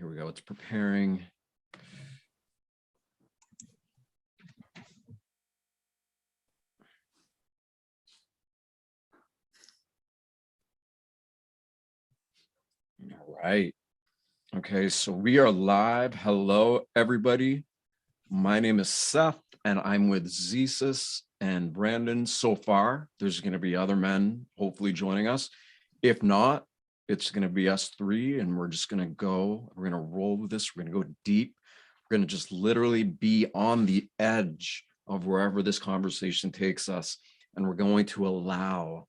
Here we go. It's preparing. All right. Okay, so we are live. Hello, everybody. My name is Seth, and I'm with Zesis and Brandon so far. There's going to be other men hopefully joining us. If not, it's going to be us three, and we're just going to go. We're going to roll with this. We're going to go deep. We're going to just literally be on the edge of wherever this conversation takes us, and we're going to allow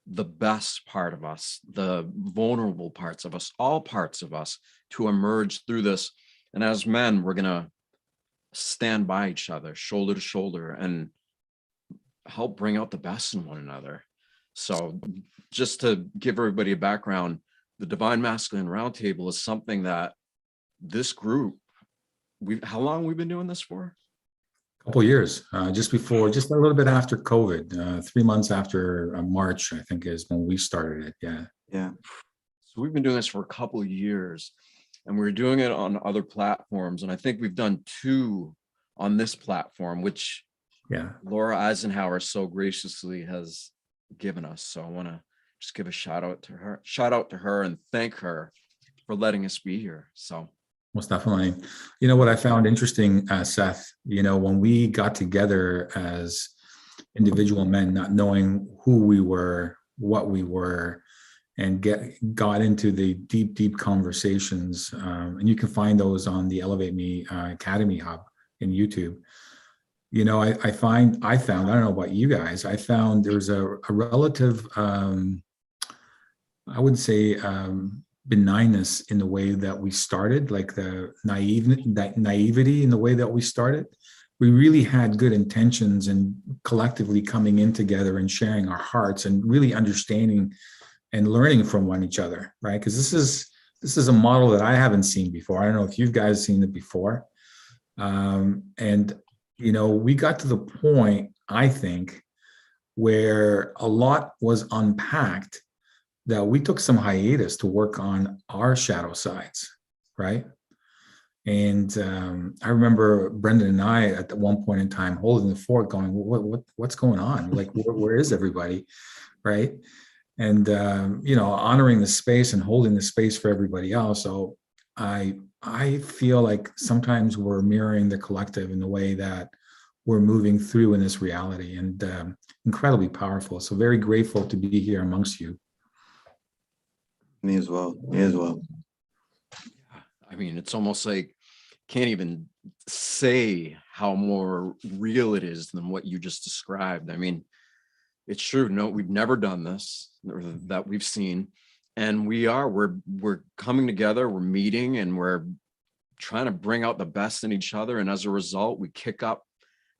the best part of us, the vulnerable parts of us, all parts of us to emerge through this. And as men, we're going to stand by each other, shoulder to shoulder, and help bring out the best in one another. So just to give everybody a background, the Divine Masculine Roundtable is something that this group, how long we've been doing this for? Couple years, just a little bit after COVID, 3 months after March, I think is when we started it. Yeah. So we've been doing this for a couple of years, and we're doing it on other platforms. And I think we've done 2 on this platform, which Laura Eisenhower so graciously has given us. So I want to just give a shout out to her and thank her for letting us be here. So most definitely. You know what I found interesting, Seth, when we got together as individual men, not knowing who we were, what we were, and got into the deep conversations. And you can find those on the Elevate Me Academy Hub in YouTube. I found, I don't know about you guys, I found there's a relative, I wouldn't say, benignness in the way that we started, like the naivety in the way that we started. We really had good intentions and collectively coming in together and sharing our hearts and really understanding and learning from one each other, right? Because this is a model that I haven't seen before. I don't know if you guys seen it before. We got to the point, I think, where a lot was unpacked, that we took some hiatus to work on our shadow sides, right? And I remember Brendan and I at one point in time holding the fort going, what's going on? Like, where is everybody, right? And, honoring the space and holding the space for everybody else. So I feel like sometimes we're mirroring the collective in the way that we're moving through in this reality, and incredibly powerful. So very grateful to be here amongst you. Me as well. I mean, it's almost like can't even say how more real it is than what you just described. I mean, it's true. No, we've never done this or that we've seen, and we're coming together, we're meeting, and we're trying to bring out the best in each other. And as a result, we kick up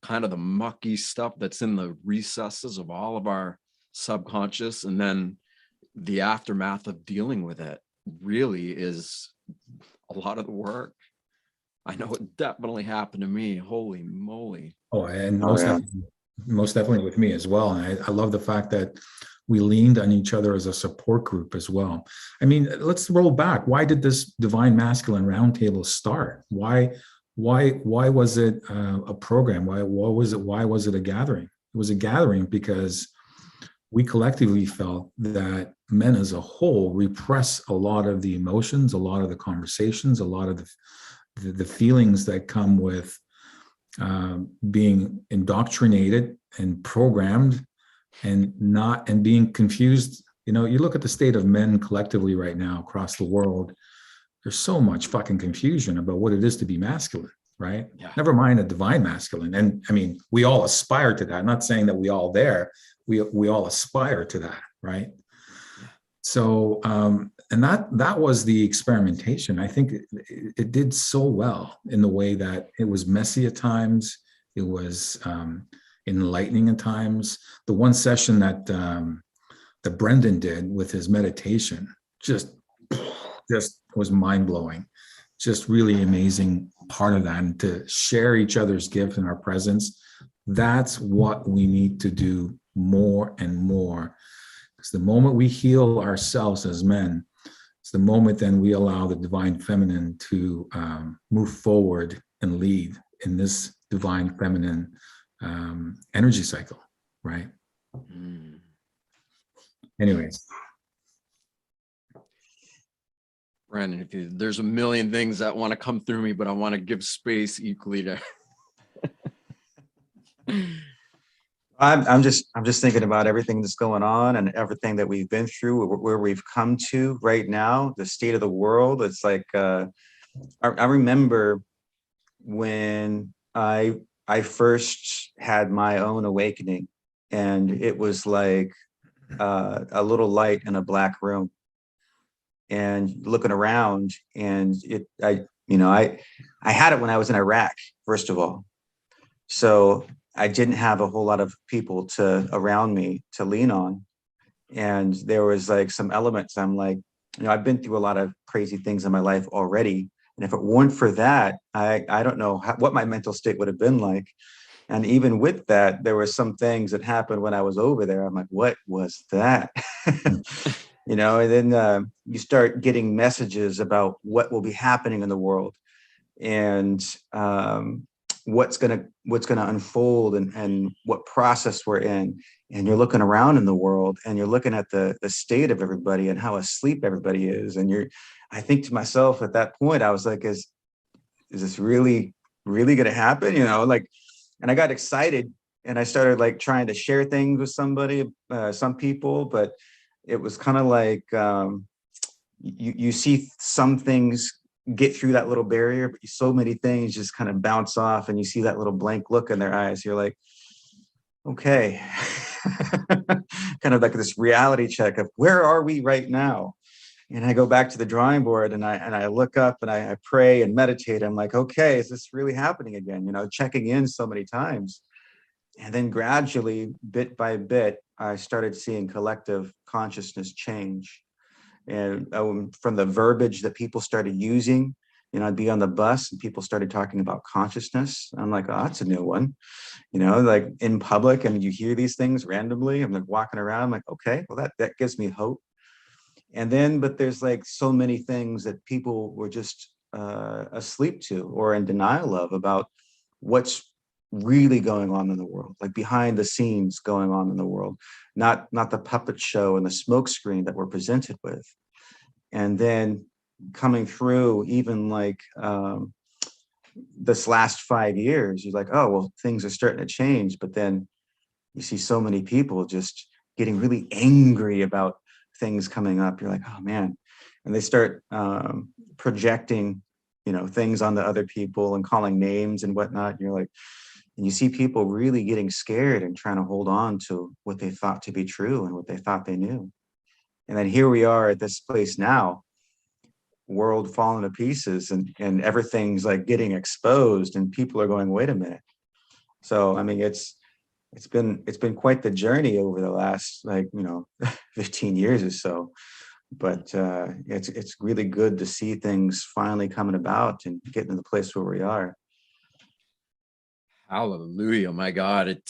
kind of the mucky stuff that's in the recesses of all of our subconscious, and then the aftermath of dealing with it really is a lot of the work. I know it definitely happened to me. Holy moly. Oh, and most definitely with me as well. And I love the fact that we leaned on each other as a support group as well. I mean, let's roll back. Why did this Divine Masculine Roundtable start? Why was it a program? Why was it a gathering? It was a gathering because we collectively felt that men as a whole repress a lot of the emotions, a lot of the conversations, a lot of the feelings that come with being indoctrinated and programmed and being confused. You look at the state of men collectively right now across the world, there's so much fucking confusion about what it is to be masculine, right? Yeah. Never mind a divine masculine. And I mean, we all aspire to that. I'm not saying that we all there, we all aspire to that, right? So, and that was the experimentation. I think it did so well in the way that it was messy at times. It was enlightening at times. The one session that Brendan did with his meditation just was mind-blowing. Just really amazing part of that. And to share each other's gift and our presence, that's what we need to do more and more. Because the moment we heal ourselves as men, it's the moment then we allow the divine feminine to move forward and lead in this divine feminine energy cycle, right? Mm. Anyways. Brandon, there's a million things that want to come through me, but I want to give space equally to. I'm just thinking about everything that's going on and everything that we've been through, where we've come to right now, the state of the world. It's like I remember when I first had my own awakening, and it was like a little light in a black room, and looking around, and I had it when I was in Iraq, first of all. So I didn't have a whole lot of people around me to lean on. And there was like some elements I'm like, I've been through a lot of crazy things in my life already. And if it weren't for that, I don't know what my mental state would have been like. And even with that, there were some things that happened when I was over there. I'm like, what was that? And then you start getting messages about what will be happening in the world, and what's gonna unfold, and what process we're in. And you're looking around in the world, and you're looking at the state of everybody and how asleep everybody is. And I think to myself at that point, I was like, is this really gonna happen? And I got excited, and I started like trying to share things with some people, but it was kind of like you see some things get through that little barrier, but so many things just kind of bounce off, and you see that little blank look in their eyes. You're like, okay, kind of like this reality check of where are we right now? And I go back to the drawing board, and I look up, and I pray and meditate. I'm like, okay, is this really happening again? Checking in so many times. And then gradually, bit by bit, I started seeing collective consciousness change. And from the verbiage that people started using, I'd be on the bus and people started talking about consciousness. I'm like, oh, that's a new one, like in public, and you hear these things randomly. I'm like walking around, I'm like, okay, well, that gives me hope. And then, but there's like so many things that people were just asleep to or in denial of, about what's really going on in the world, like behind the scenes going on in the world, not the puppet show and the smoke screen that we're presented with. And then coming through, even like this last 5 years, you're like, oh, well, things are starting to change. But then you see so many people just getting really angry about things coming up. You're like, oh man. And they start projecting, things on the other people and calling names and whatnot. And you're like, and you see people really getting scared and trying to hold on to what they thought to be true and what they thought they knew. And then here we are at this place now, world falling to pieces, and everything's like getting exposed, and people are going, wait a minute. So, I mean, it's been quite the journey over the last 15 years or so. But it's really good to see things finally coming about and getting to the place where we are. Hallelujah, my God.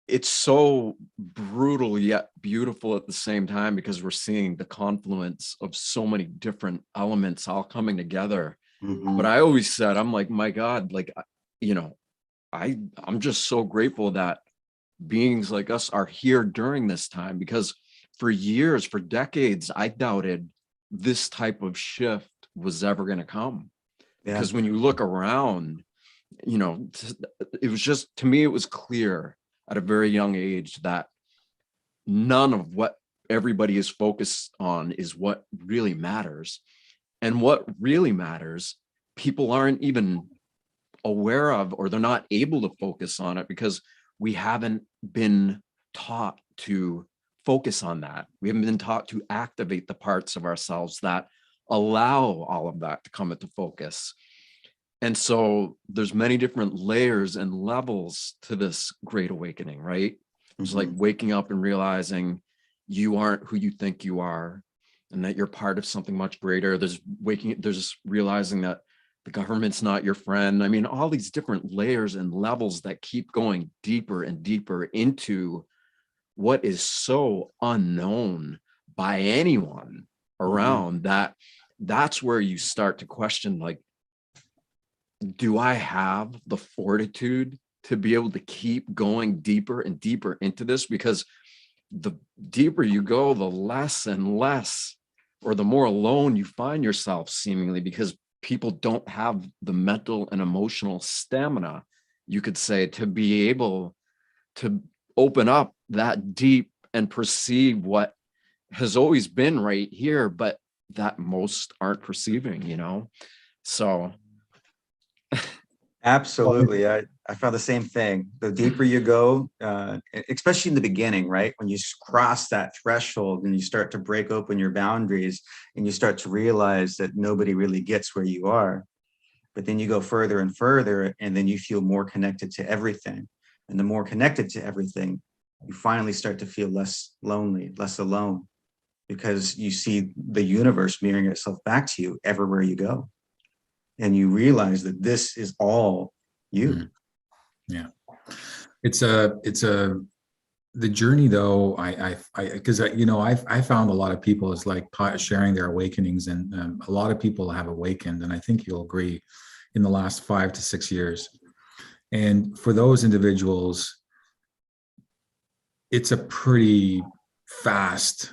It's so brutal yet beautiful at the same time, because we're seeing the confluence of so many different elements all coming together. Mm-hmm. But I always said, I'm like, my God, like, I'm just so grateful that beings like us are here during this time, because for years, for decades, I doubted this type of shift was ever going to come. Yeah. Because when you look around, it was just, to me, it was clear at a very young age that none of what everybody is focused on is what really matters. And what really matters, people aren't even aware of, or they're not able to focus on it, because we haven't been taught to focus on that. We haven't been taught to activate the parts of ourselves that allow all of that to come into focus. And so there's many different layers and levels to this great awakening, right? It's Mm-hmm. like waking up and realizing you aren't who you think you are, and that you're part of something much greater. There's realizing that the government's not your friend. I mean, all these different layers and levels that keep going deeper and deeper into what is so unknown by anyone around, that's where you start to question, like, do I have the fortitude to be able to keep going deeper and deeper into this? Because the deeper you go, the less and less, or the more alone you find yourself, seemingly, because people don't have the mental and emotional stamina, you could say, to be able to open up that deep and perceive what has always been right here, but that most aren't perceiving, So Absolutely. I found the same thing. The deeper you go, especially in the beginning, right? When you cross that threshold and you start to break open your boundaries and you start to realize that nobody really gets where you are. But then you go further and further, and then you feel more connected to everything. And the more connected to everything, you finally start to feel less lonely, less alone, because you see the universe mirroring itself back to you everywhere you go. And you realize that this is all you. Yeah. It's the journey though. Because I found a lot of people is like sharing their awakenings, and a lot of people have awakened, and I think you'll agree, in the last 5 to 6 years. And for those individuals, it's a pretty fast,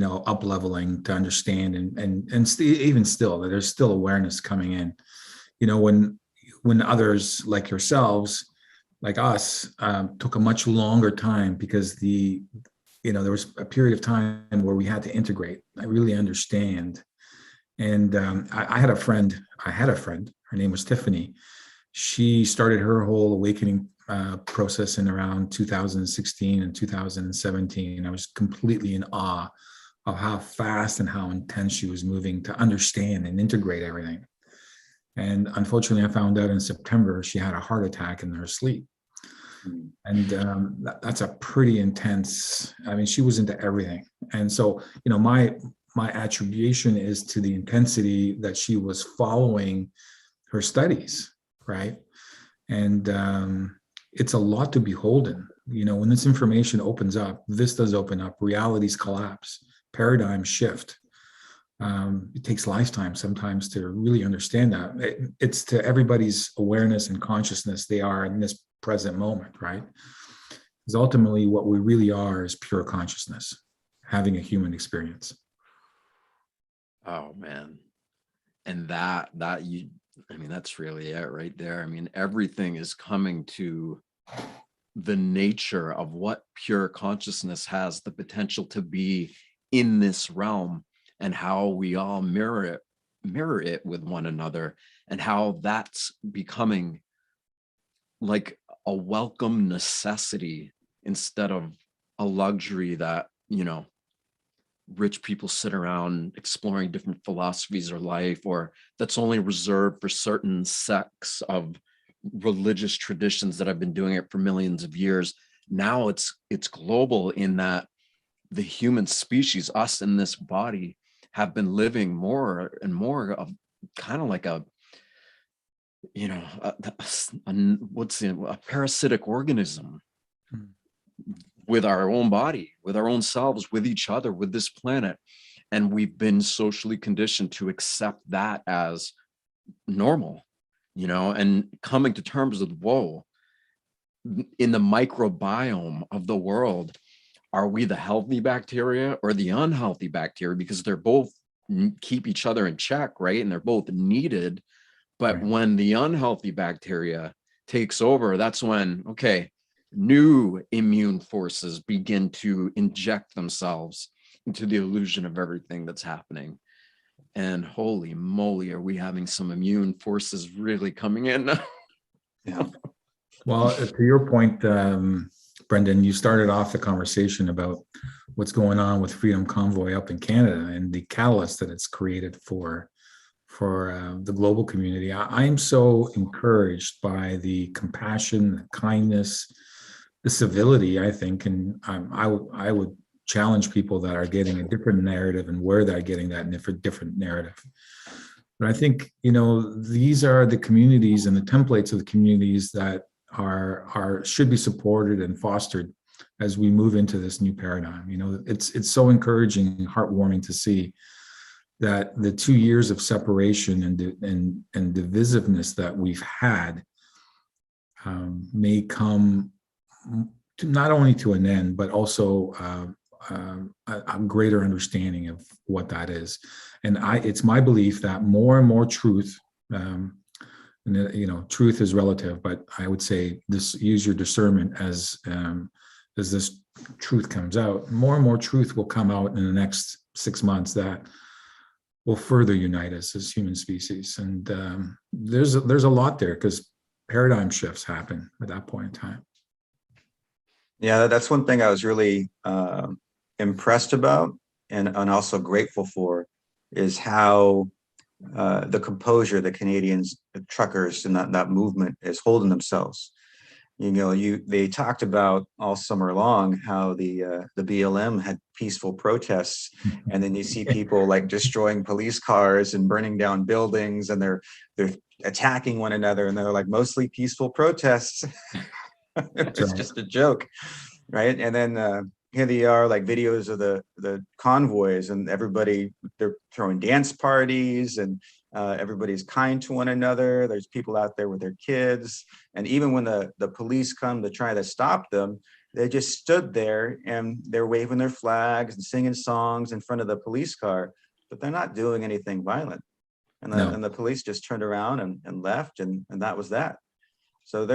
up leveling to understand, and even still, there's still awareness coming in. When others like yourselves, like us, took a much longer time, because there was a period of time where we had to integrate. I really understand. And I had a friend. Her name was Tiffany. She started her whole awakening process in around 2016 and 2017. I was completely in awe of how fast and how intense she was moving to understand and integrate everything. And unfortunately, I found out in September she had a heart attack in her sleep. And that's a pretty intense. I mean, she was into everything. And so, my attribution is to the intensity that she was following her studies, right? And it's a lot to beholden. When this information opens up, vistas open up, realities collapse, paradigms shift. It takes lifetime sometimes to really understand that. It's to everybody's awareness and consciousness they are in this present moment, right? Because ultimately what we really are is pure consciousness, having a human experience. Oh man. And that's really it right there. I mean, everything is coming to the nature of what pure consciousness has the potential to be in this realm, and how we all mirror it with one another, and how that's becoming like a welcome necessity instead of a luxury that, rich people sit around exploring different philosophies of life, or that's only reserved for certain sects of religious traditions that have been doing it for millions of years. Now it's global, in that the human species, us in this body, have been living more and more of kind of like a parasitic organism with our own body, with our own selves, with each other, with this planet. And we've been socially conditioned to accept that as normal, and coming to terms with, whoa, in the microbiome of the world, are we the healthy bacteria or the unhealthy bacteria? Because they're both keep each other in check, right? And they're both needed. But Right. when the unhealthy bacteria takes over, that's when, okay, new immune forces begin to inject themselves into the illusion of everything that's happening. And holy moly, are we having some immune forces really coming in? Yeah. Well, to your point, Brendan, you started off the conversation about what's going on with Freedom Convoy up in Canada and the catalyst that it's created for the global community. I am so encouraged by the compassion, the kindness, the civility, I think, and I would challenge people that are getting a different narrative and where they're getting that different narrative. But I think, these are the communities and the templates of the communities that should be supported and fostered as we move into this new paradigm. It's so encouraging and heartwarming to see that the 2 years of separation and divisiveness that we've had may come to not only to an end, but also a greater understanding of what that is. And it's my belief that more and more truth, and, truth is relative, but I would say use your discernment as this truth comes out. More and more truth will come out in the next 6 months that will further unite us as human species. And there's a lot there, because paradigm shifts happen at that point in time. Yeah, that's one thing I was really impressed about and also grateful for, is how the composure the Canadians, the truckers, and that movement is holding themselves. They talked about all summer long how the BLM had peaceful protests, and then you see people like destroying police cars and burning down buildings, and they're attacking one another, and they're like, mostly peaceful protests. It's just a joke, right? And then here they are, like videos of the convoys, and they're throwing dance parties, and everybody's kind to one another. There's people out there with their kids, and even when the police come to try to stop them, they just stood there and they're waving their flags and singing songs in front of the police car, but they're not doing anything violent. And the police just turned around and left, and that was that. So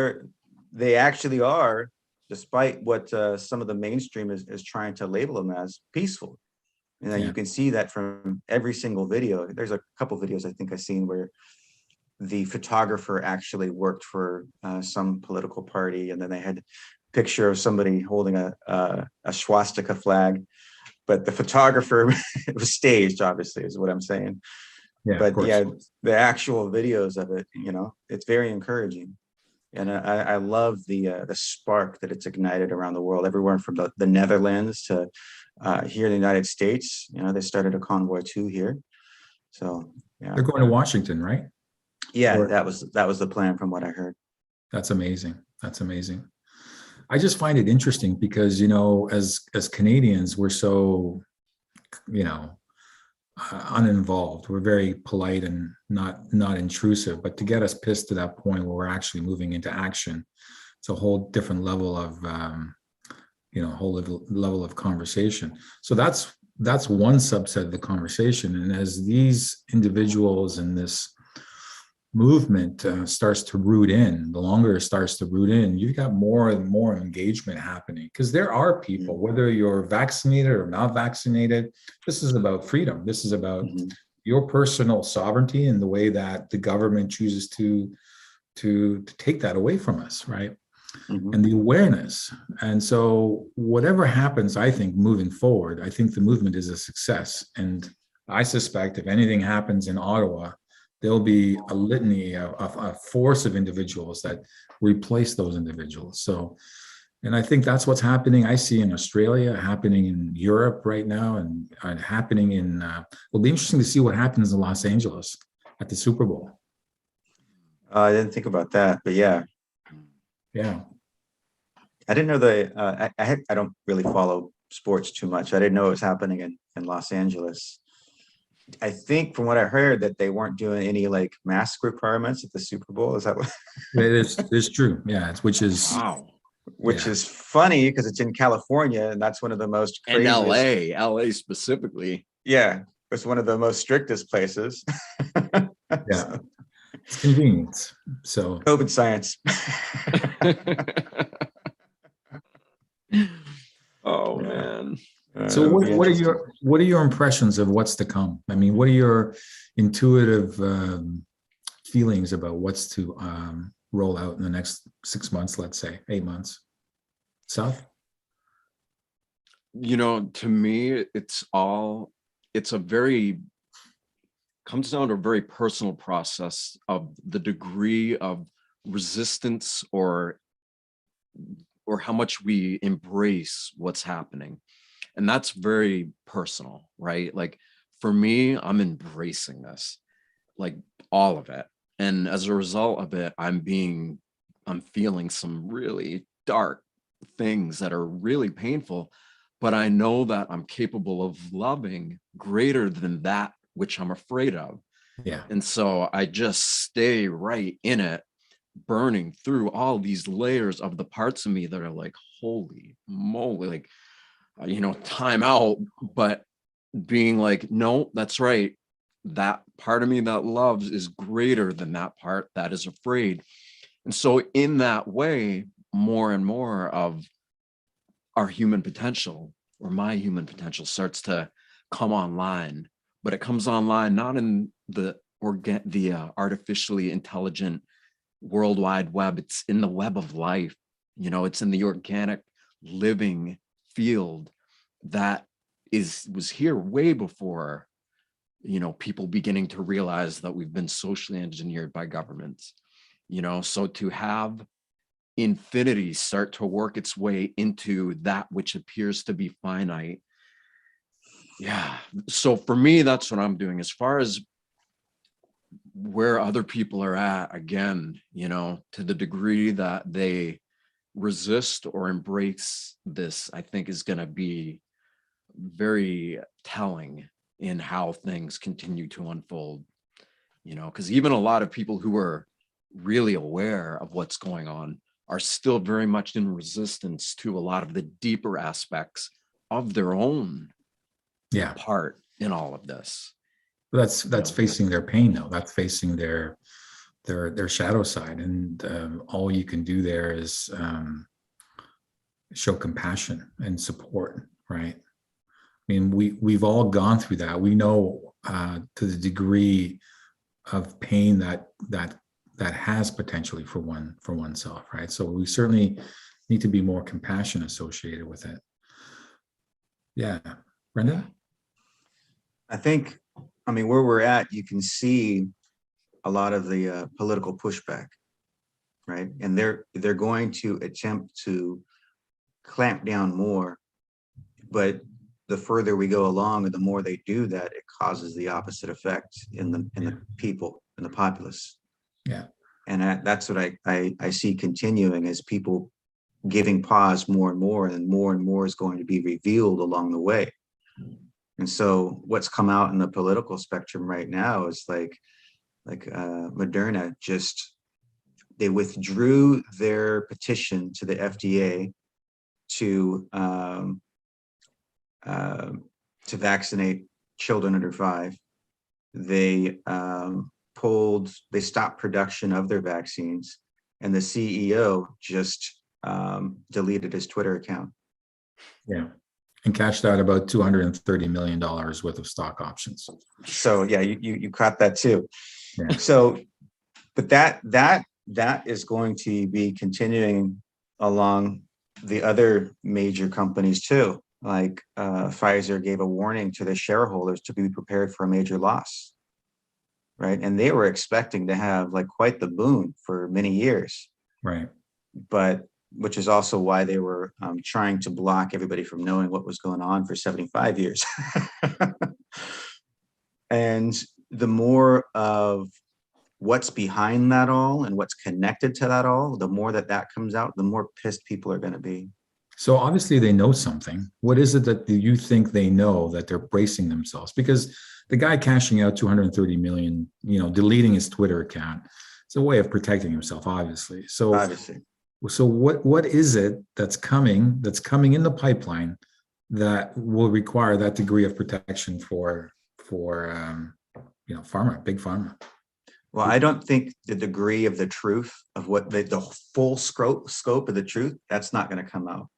they actually are, despite what some of the mainstream is trying to label them as, peaceful. And you can see that from every single video. There's a couple videos I think I've seen where the photographer actually worked for some political party, and then they had a picture of somebody holding a swastika flag, but the photographer, it was staged, obviously, is what I'm saying. Yeah, but yeah, the actual videos of it, it's very encouraging. And I love the spark that it's ignited around the world, everywhere from the Netherlands to here in the United States. They started a convoy too here. So yeah, they're going to Washington, right? Yeah, that was the plan from what I heard. That's amazing. That's amazing. I just find it interesting because, as Canadians, we're so, uninvolved. We're very polite and not intrusive, but to get us pissed to that point where we're actually moving into action, it's a whole different level of, level of conversation. So that's one subset of the conversation. And as these individuals and this movement starts to root in, the longer it starts to root in, you've got more and more engagement happening, because there are people, whether you're vaccinated or not vaccinated, this is about freedom. This is about your personal sovereignty and the way that the government chooses to take that away from us, right? And the awareness. And so whatever happens, I think moving forward, I think the movement is a success. And I suspect if anything happens in Ottawa, there'll be a litany of a force of individuals that replace those individuals. So, and I think that's what's happening. I see in Australia, happening in Europe right now, and happening in, it'll be interesting to see what happens in Los Angeles at the Super Bowl. I didn't think about that, but yeah. Yeah. I didn't know I don't really follow sports too much. I didn't know it was happening in Los Angeles. I think from what I heard that they weren't doing any like mask requirements at the Super Bowl. Is that what? It's true. Yeah. Which is funny because it's in California, and that's one of the most craziest. And LA specifically. Yeah. It's one of the most strictest places. Yeah. It's convenient. So COVID science. Oh man. So what are your impressions of what's to come? I mean, what are your intuitive feelings about what's to roll out in the next 6 months, let's say 8 months? Seth? To me, comes down to a very personal process of the degree of resistance or how much we embrace what's happening. And that's very personal, right? Like for me, I'm embracing this, like all of it. And as a result of it, I'm feeling some really dark things that are really painful, but I know that I'm capable of loving greater than that which I'm afraid of. Yeah. And so I just stay right in it, burning through all these layers of the parts of me that are like, holy moly, like, time out, but being like, no, that's right. That part of me that loves is greater than that part that is afraid. And so in that way, more and more of our human potential, or my human potential, starts to come online, but it comes online not in the artificially intelligent World Wide Web. It's in the web of life. It's in the organic living field that was here way before people beginning to realize that we've been socially engineered by governments. So to have infinity start to work its way into that which appears to be finite. Yeah. So for me, that's what I'm doing. As far as where other people are at, again, to the degree that they resist or embrace this, I think is going to be very telling in how things continue to unfold, because even a lot of people who are really aware of what's going on are still very much in resistance to a lot of the deeper aspects of their own part in all of this. That's facing their pain, though. That's facing their shadow side, and all you can do there is show compassion and support, right? I mean, we've all gone through that. We know to the degree of pain that has potentially for oneself, right? So we certainly need to be more compassion associated with it. Yeah, Brenda? I mean, where we're at, you can see a lot of the political pushback, right? And they're going to attempt to clamp down more, but the further we go along and the more they do that, it causes the opposite effect in the people, in the populace. Yeah. And that's what I see continuing, as people giving pause more and more is going to be revealed along the way. And so what's come out in the political spectrum right now is like Moderna they withdrew their petition to the FDA to vaccinate children under 5. They stopped production of their vaccines, and the CEO just deleted his Twitter account. Yeah. And cashed out about $230 million worth of stock options. So yeah, you caught that too. Yeah. So, but that is going to be continuing along the other major companies too. Like Pfizer gave a warning to the shareholders to be prepared for a major loss, right? And they were expecting to have like quite the boom for many years, right? But which is also why they were trying to block everybody from knowing what was going on for 75 years. And the more of what's behind that all and what's connected to that all, the more that comes out, the more pissed people are going to be. So obviously they know something. What is it that you think they know that they're bracing themselves? Because the guy cashing out 230 million, deleting his Twitter account, it's a way of protecting himself, obviously. So what is it that's coming in the pipeline that will require that degree of protection for pharma, big pharma? Well, I don't think the degree of the truth of what the full scope of the truth, that's not going to come out.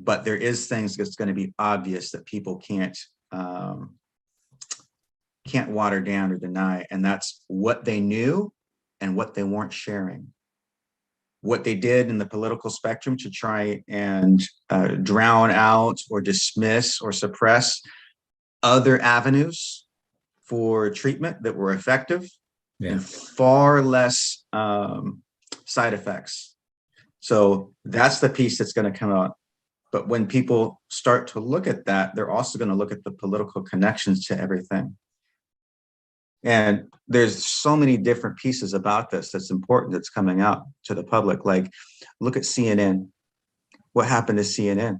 But there is things that's going to be obvious that people can't water down or deny. And that's what they knew and what they weren't sharing. What they did in the political spectrum to try and drown out or dismiss or suppress other avenues for treatment that were effective and far less side effects. So that's the piece that's going to come out. But when people start to look at that, they're also going to look at the political connections to everything. And there's so many different pieces about this that's important that's coming out to the public. Like, look at CNN. What happened to CNN?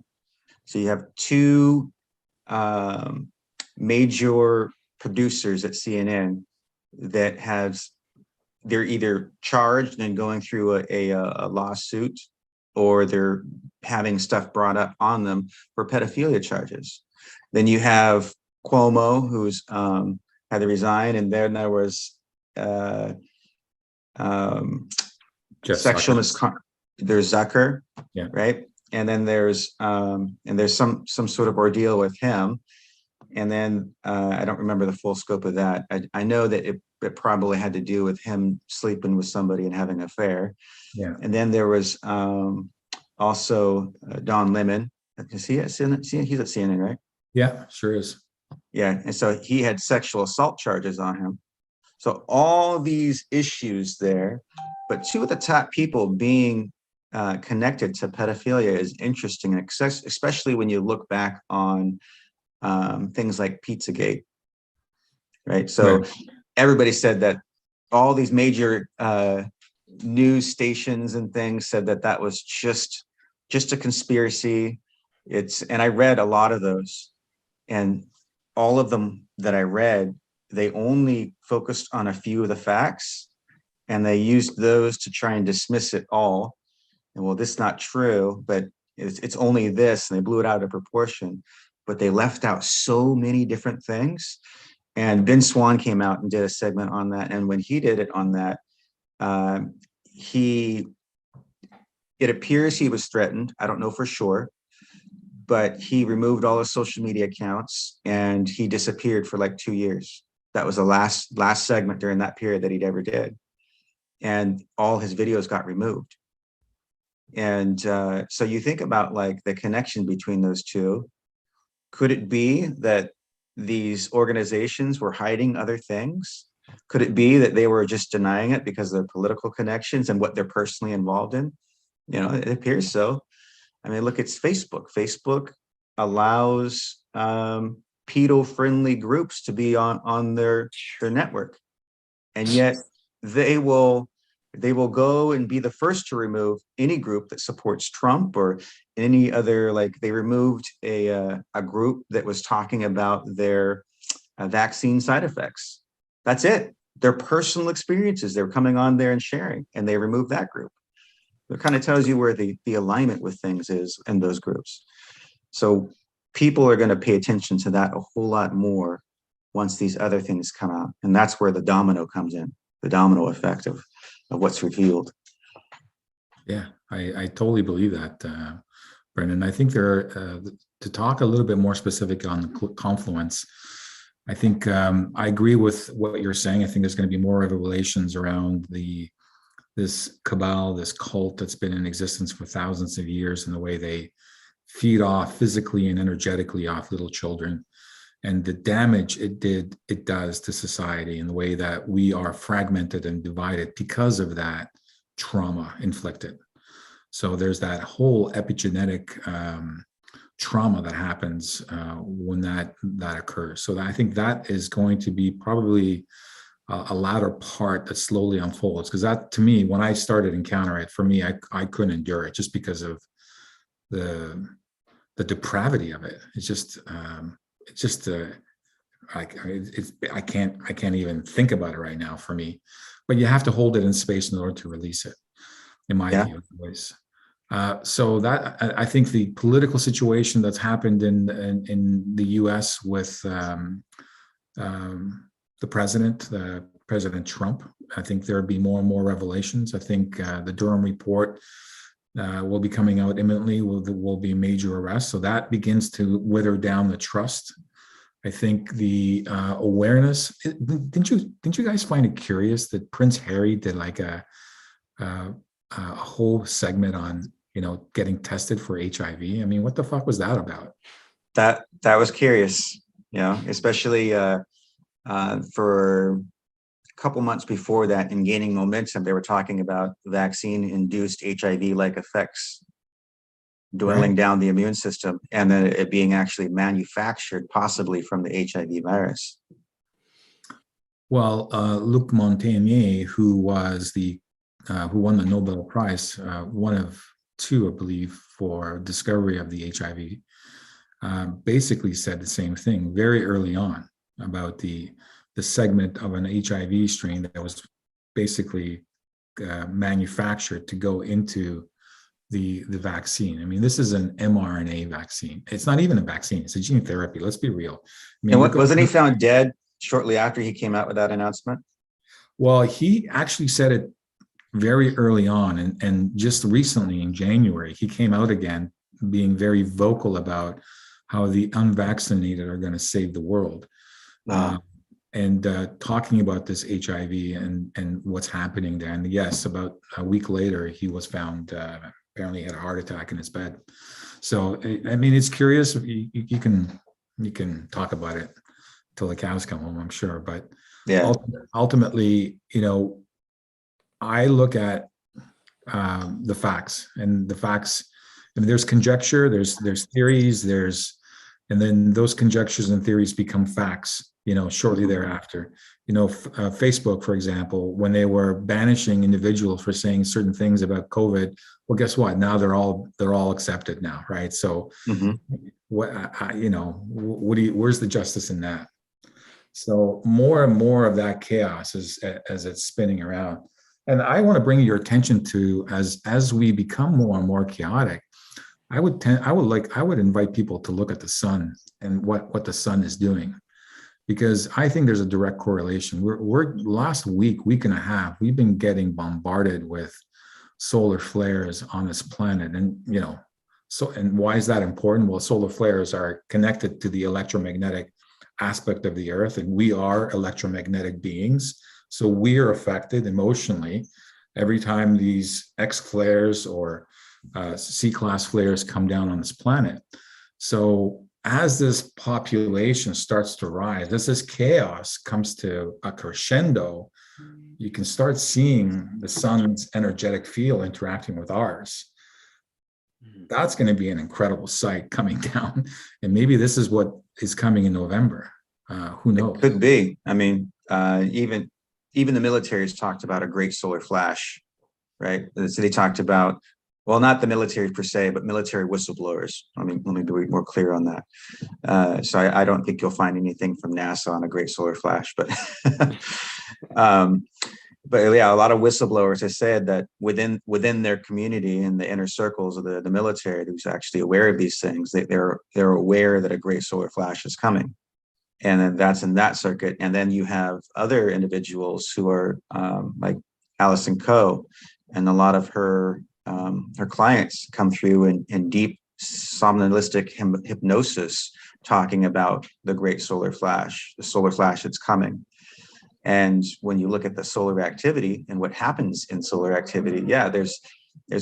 So you have two major producers at CNN that they're either charged and going through a lawsuit, or they're having stuff brought up on them for pedophilia charges. Then you have Cuomo, who's had to resign, and then there was sexual misconduct. There's Zucker, Yeah. right? And then there's some sort of ordeal with him. And then I don't remember the full scope of that. I know that it probably had to do with him sleeping with somebody and having an affair. Yeah. And then there was also Don Lemon. Is he at CNN? He's at CNN, right? Yeah, sure is. Yeah. And so he had sexual assault charges on him. So all these issues there, but two of the top people being connected to pedophilia is interesting, especially when you look back on things like Pizzagate, right? So everybody said that all these major news stations and things said that was just a conspiracy. And I read a lot of those, and all of them that I read, they only focused on a few of the facts, and they used those to try and dismiss it all. And well, this is not true, but it's only this, and they blew it out of proportion. But they left out so many different things. And Ben Swan came out and did a segment on that. And when he did it on that, it appears he was threatened. I don't know for sure, but he removed all his social media accounts and he disappeared for like 2 years. That was the last segment during that period that he'd ever did. And all his videos got removed. And so you think about like the connection between those two. Could it be that these organizations were hiding other things? Could it be that they were just denying it because of their political connections and what they're personally involved in? You know, it appears so. I mean, look, it's Facebook. Facebook allows pedo-friendly groups to be on their network, and yet they will go and be the first to remove any group that supports Trump or any other. Like they removed a group that was talking about their vaccine side effects. That's it. Their personal experiences. They were coming on there and sharing, and they removed that group. It kind of tells you where the alignment with things is in those groups. So people are going to pay attention to that a whole lot more once these other things come out. And that's where the domino comes in, the domino effect of what's revealed. Yeah, I totally believe that, Brandon. I think to talk a little bit more specific on the confluence, I think I agree with what you're saying. I think there's going to be more revelations around this cabal, this cult that's been in existence for thousands of years, and the way they feed off physically and energetically off little children, and the damage it does to society, and the way that we are fragmented and divided because of that trauma inflicted. So there's that whole epigenetic trauma that happens when that occurs. So I think that is going to be probably a latter part that slowly unfolds, because that, to me, when I started encountering it, for me, I couldn't endure it just because of the depravity of it. It's just I can't even think about it right now for me. But you have to hold it in space in order to release it, in my view, anyways. So that I think the political situation that's happened in the U.S. with the President Trump, I think there'll be more and more revelations. I think the Durham report will be coming out imminently. Will be a major arrest. So that begins to wither down the trust. I think the awareness. Didn't you guys find it curious that Prince Harry did like a whole segment on getting tested for HIV? I mean, what the fuck was that about? That was curious, especially for a couple months before that, in gaining momentum, they were talking about vaccine-induced HIV-like effects, dwindling down the immune system, and then it being actually manufactured, possibly from the HIV virus. Well, Luc Montagnier, who won the Nobel Prize, one of two, I believe, for discovery of the HIV, basically said the same thing very early on. about the segment of an HIV strain that was basically manufactured to go into the vaccine. I mean, this is an mRNA vaccine. It's not even a vaccine, it's a gene therapy. Let's be real. I mean, And what wasn't he found dead shortly after he came out with that announcement? Well, he actually said it very early on, and just recently in January, he came out again being very vocal about how the unvaccinated are going to save the world. And talking about this HIV and what's happening there. And yes, about a week later, he was found apparently had a heart attack in his bed. So I mean, it's curious. You can talk about it till the cows come home, I'm sure. But yeah, ultimately, you know, I look at the facts, and the facts. I mean, there's conjecture, there's theories, and then those conjectures and theories become facts, you know, shortly thereafter. You know, Facebook, for example, when they were banishing individuals for saying certain things about COVID, well, guess what? Now they're all accepted now, right? So, what you know, where's the justice in that? So more and more of that chaos as it's spinning around. And I want to bring your attention to as we become more and more chaotic. I would invite people to look at the sun and what the sun is doing, because I think there's a direct correlation. We're last week and a half, we've been getting bombarded with solar flares on this planet, and you know, and why is that important? Well, solar flares are connected to the electromagnetic aspect of the earth, and we are electromagnetic beings, so we are affected emotionally every time these X flares or C-class flares come down on this planet. So as this population starts to rise, as this chaos comes to a crescendo, you can start seeing the sun's energetic field interacting with ours. That's going to be an incredible sight coming down. And maybe this is what is coming in November. Who knows? It could be. I mean, even the military has talked about a great solar flash, right? So they talked about, well, not the military per se, but military whistleblowers. Let me be more clear on that. So I don't think you'll find anything from NASA on a great solar flash, but but yeah, a lot of whistleblowers have said that within their community and the inner circles of the military who's actually aware of these things, they're aware that a great solar flash is coming. And then that's in that circuit. And then you have other individuals who are like Allison Coe, and a lot of her clients come through in deep somnambulistic hypnosis, talking about the great solar flash, the solar flash that's coming. And when you look at the solar activity and what happens in solar activity, yeah, there's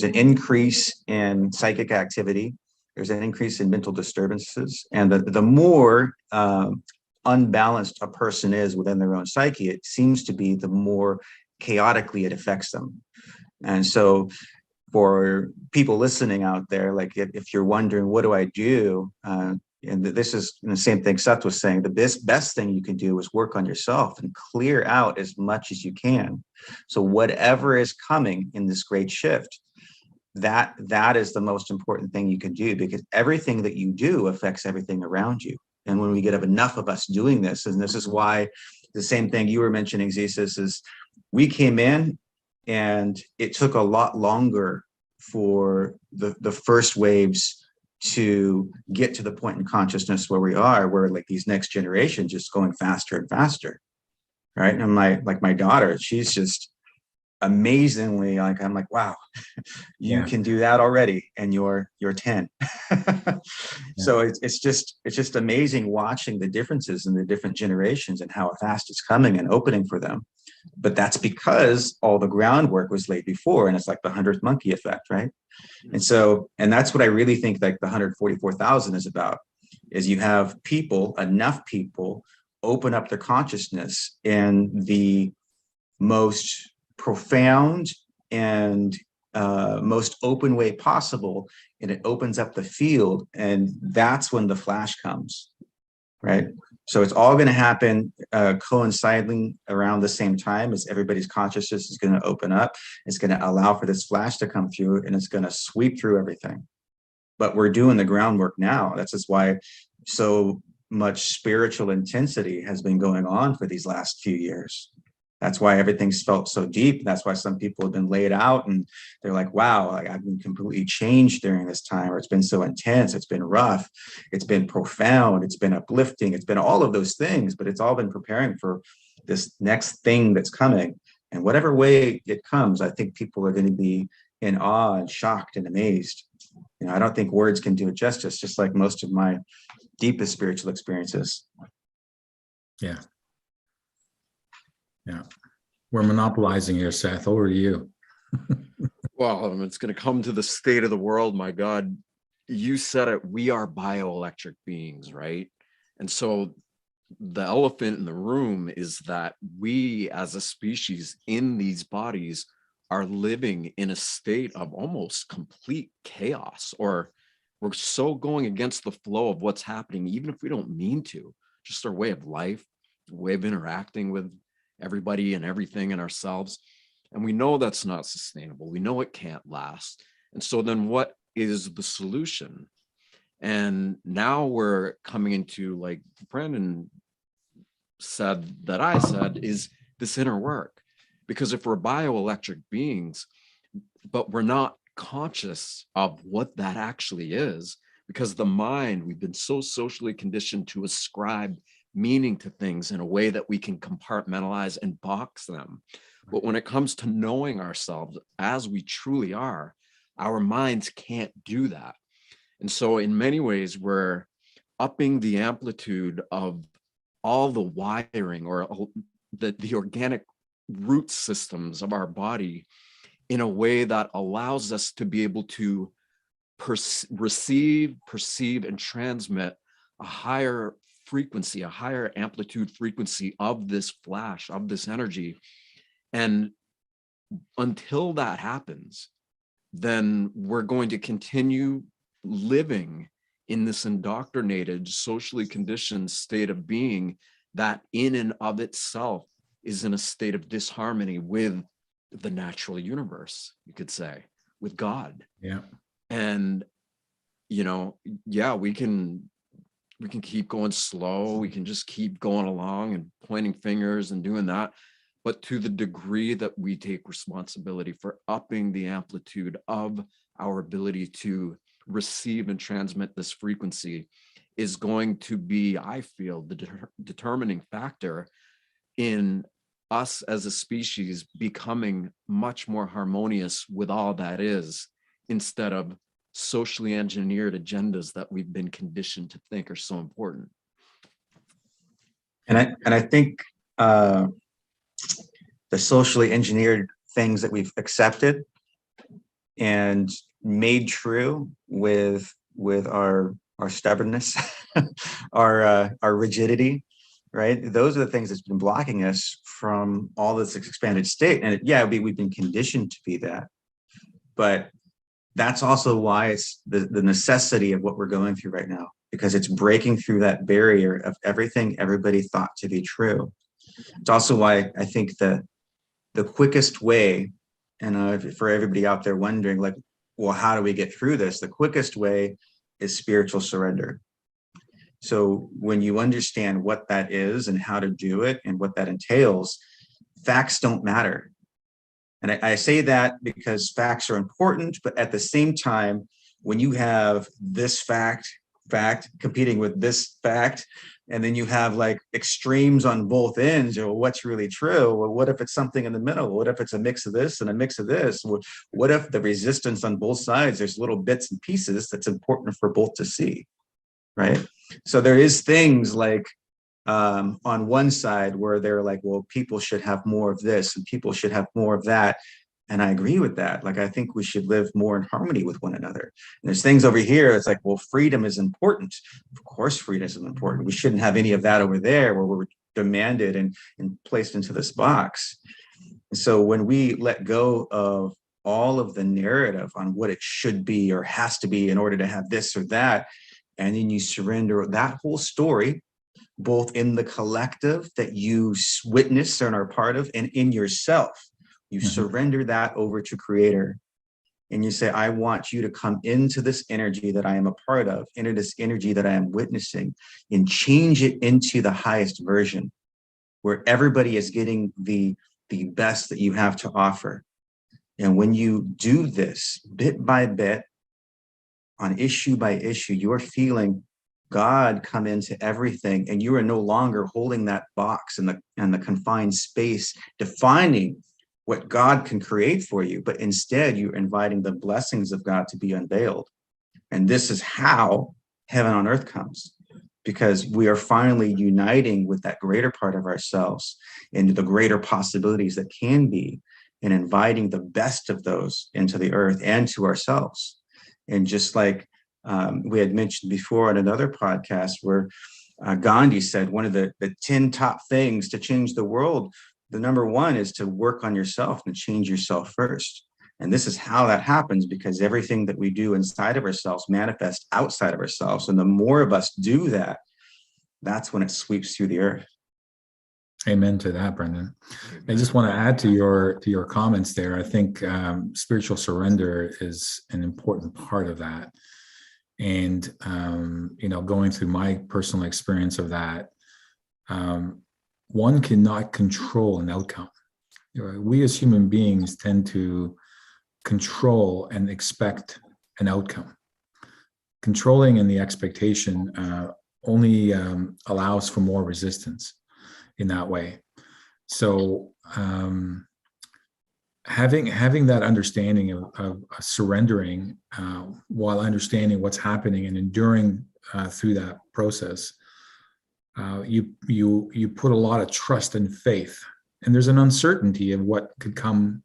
an increase in psychic activity. There's an increase in mental disturbances. And the more unbalanced a person is within their own psyche, it seems to be the more chaotically it affects them. And so for people listening out there, like if you're wondering, what do I do? And this is the same thing Seth was saying, the best thing you can do is work on yourself and clear out as much as you can. So whatever is coming in this great shift, that is the most important thing you can do, because everything that you do affects everything around you. And when we get enough of us doing this, and this is why the same thing you were mentioning, Zesis, is we came in and it took a lot longer for the first waves to get to the point in consciousness where we are, where like these next generations just going faster and faster, right? And my daughter, she's just amazingly like, I'm like, wow, you can do that already, and you're 10. So it's just amazing watching the differences in the different generations and how fast it's coming and opening for them. But that's because all the groundwork was laid before, and it's like the 100th monkey effect, right? And so, and that's what I really think like the 144,000 is about, is you have enough people open up their consciousness in the most profound and most open way possible, and it opens up the field, and that's when the flash comes, right? So it's all going to happen coinciding around the same time as everybody's consciousness is going to open up. It's going to allow for this flash to come through, and it's going to sweep through everything. But we're doing the groundwork now. That's just why so much spiritual intensity has been going on for these last few years. That's why everything's felt so deep. That's why some people have been laid out and they're like, wow, like I've been completely changed during this time, or it's been so intense, it's been rough, it's been profound, it's been uplifting, it's been all of those things, but it's all been preparing for this next thing that's coming. And whatever way it comes, I think people are going to be in awe and shocked and amazed. You know, I don't think words can do it justice, just like most of my deepest spiritual experiences. Yeah. Yeah. We're monopolizing here, Seth. Over to you. Well, it's going to come to the state of the world. My God, you said it. We are bioelectric beings, right? And so the elephant in the room is that we as a species in these bodies are living in a state of almost complete chaos, or we're so going against the flow of what's happening, even if we don't mean to, just our way of life, way of interacting with everybody and everything and ourselves. And we know that's not sustainable. We know it can't last. And so then what is the solution? And now we're coming into, like Brandon said, that I said, is this inner work. Because if we're bioelectric beings, but we're not conscious of what that actually is, because the mind, we've been so socially conditioned to ascribe meaning to things in a way that we can compartmentalize and box them. But when it comes to knowing ourselves as we truly are, our minds can't do that. And so in many ways, we're upping the amplitude of all the wiring, or the organic root systems of our body, in a way that allows us to be able to receive, perceive, and transmit a higher frequency, a higher amplitude frequency of this flash, of this energy. And until that happens, then we're going to continue living in this indoctrinated, socially conditioned state of being that in and of itself is in a state of disharmony with the natural universe, you could say, with God. Yeah. And, you know, yeah, we can keep going slow. We can just keep going along and pointing fingers and doing that. But to the degree that we take responsibility for upping the amplitude of our ability to receive and transmit this frequency is going to be, I feel, the determining factor in us as a species becoming much more harmonious with all that is, instead of socially engineered agendas that we've been conditioned to think are so important. And I think the socially engineered things that we've accepted and made true with our stubbornness, our rigidity, right? Those are the things that's been blocking us from all this expanded state. And we've been conditioned to be that, but that's also why it's the necessity of what we're going through right now, because it's breaking through that barrier of everything everybody thought to be true. It's also why I think the quickest way, and for everybody out there wondering, like, well, how do we get through this? The quickest way is spiritual surrender. So when you understand what that is and how to do it and what that entails, facts don't matter. And I say that because facts are important, but at the same time, when you have this fact competing with this fact, and then you have like extremes on both ends, or what's really true? Well, what if it's something in the middle? What if it's a mix of this and a mix of this? What if the resistance on both sides, there's little bits and pieces that's important for both to see, right? So there is things like on one side where they're like, well, people should have more of this and people should have more of that. And I agree with that. Like, I think we should live more in harmony with one another. And there's things over here. It's like, well, freedom is important. Of course, freedom is important. We shouldn't have any of that over there where we're demanded and placed into this box. And so when we let go of all of the narrative on what it should be or has to be in order to have this or that, and then you surrender that whole story, both in the collective that you witness and are part of, and in yourself, you surrender that over to Creator. and you say, I want you to come into this energy that I am a part of, into this energy that I am witnessing, and change it into the highest version, where everybody is getting the best that you have to offer. And when you do this bit by bit, on issue by issue, you're feeling God come into everything, and you are no longer holding that box and the confined space, defining what God can create for you, but instead you're inviting the blessings of God to be unveiled. And this is how heaven on earth comes, because we are finally uniting with that greater part of ourselves into the greater possibilities that can be, and inviting the best of those into the earth and to ourselves. And just like we had mentioned before on another podcast, where Gandhi said one of the 10 top things to change the world, the number one is to work on yourself and change yourself first. And this is how that happens, because everything that we do inside of ourselves manifests outside of ourselves. And the more of us do that, that's when it sweeps through the earth. Amen to that, Brendan. I just want to add to your comments there. I think spiritual surrender is an important part of that. And, going through my personal experience of that, one cannot control an outcome. We as human beings tend to control and expect an outcome. Controlling and the expectation only allows for more resistance in that way. So having that understanding of surrendering while understanding what's happening and enduring through that process, you put a lot of trust and faith, and there's an uncertainty of what could come,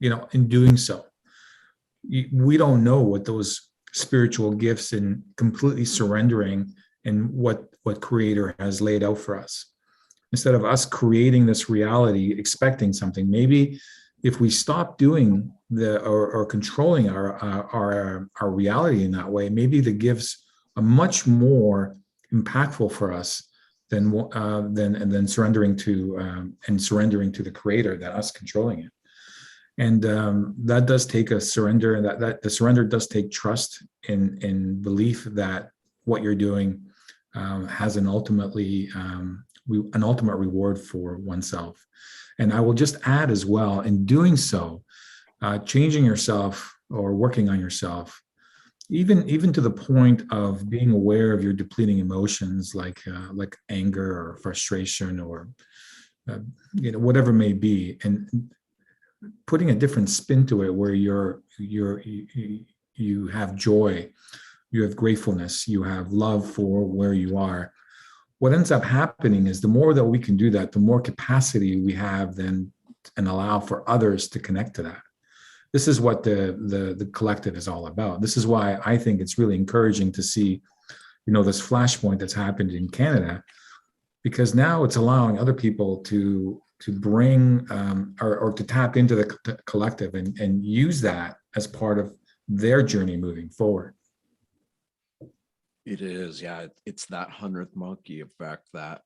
in doing so. We don't know what those spiritual gifts and completely surrendering and what Creator has laid out for us. Instead of us creating this reality, expecting something, maybe if we stop doing or controlling our reality in that way, maybe the gifts are much more impactful for us than surrendering to the Creator than us controlling it. And that does take a surrender, and that the surrender does take trust in belief that what you're doing has an ultimate reward for oneself. And I will just add as well, in doing so, changing yourself or working on yourself, even to the point of being aware of your depleting emotions, like anger or frustration or whatever it may be, and putting a different spin to it, where you have joy, you have gratefulness, you have love for where you are. What ends up happening is the more that we can do that, the more capacity we have then and allow for others to connect to that. This is what the collective is all about. This is why I think it's really encouraging to see, this flashpoint that's happened in Canada, because now it's allowing other people to bring or to tap into the collective and use that as part of their journey moving forward. It is, yeah. It's that 100th monkey effect that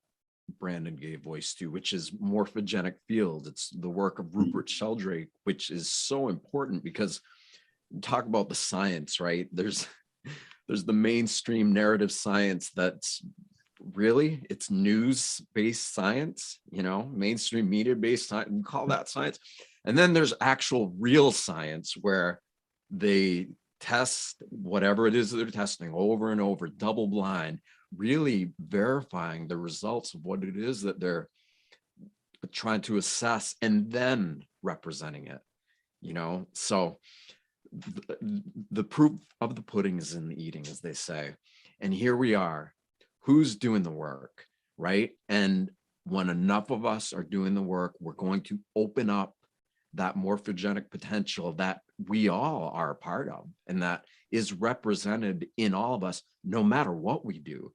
Brandon gave voice to, which is morphogenic field. It's the work of Rupert Sheldrake, which is so important, because talk about the science, right? There's the mainstream narrative science that's really, it's news-based science, mainstream media-based science, we call that science. And then there's actual real science where they test whatever it is that they're testing over and over, double blind, really verifying the results of what it is that they're trying to assess, and then representing it, So the proof of the pudding is in the eating, as they say. And here we are. Who's doing the work, right? And when enough of us are doing the work, we're going to open up that morphogenic potential that we all are a part of, and that is represented in all of us, no matter what we do,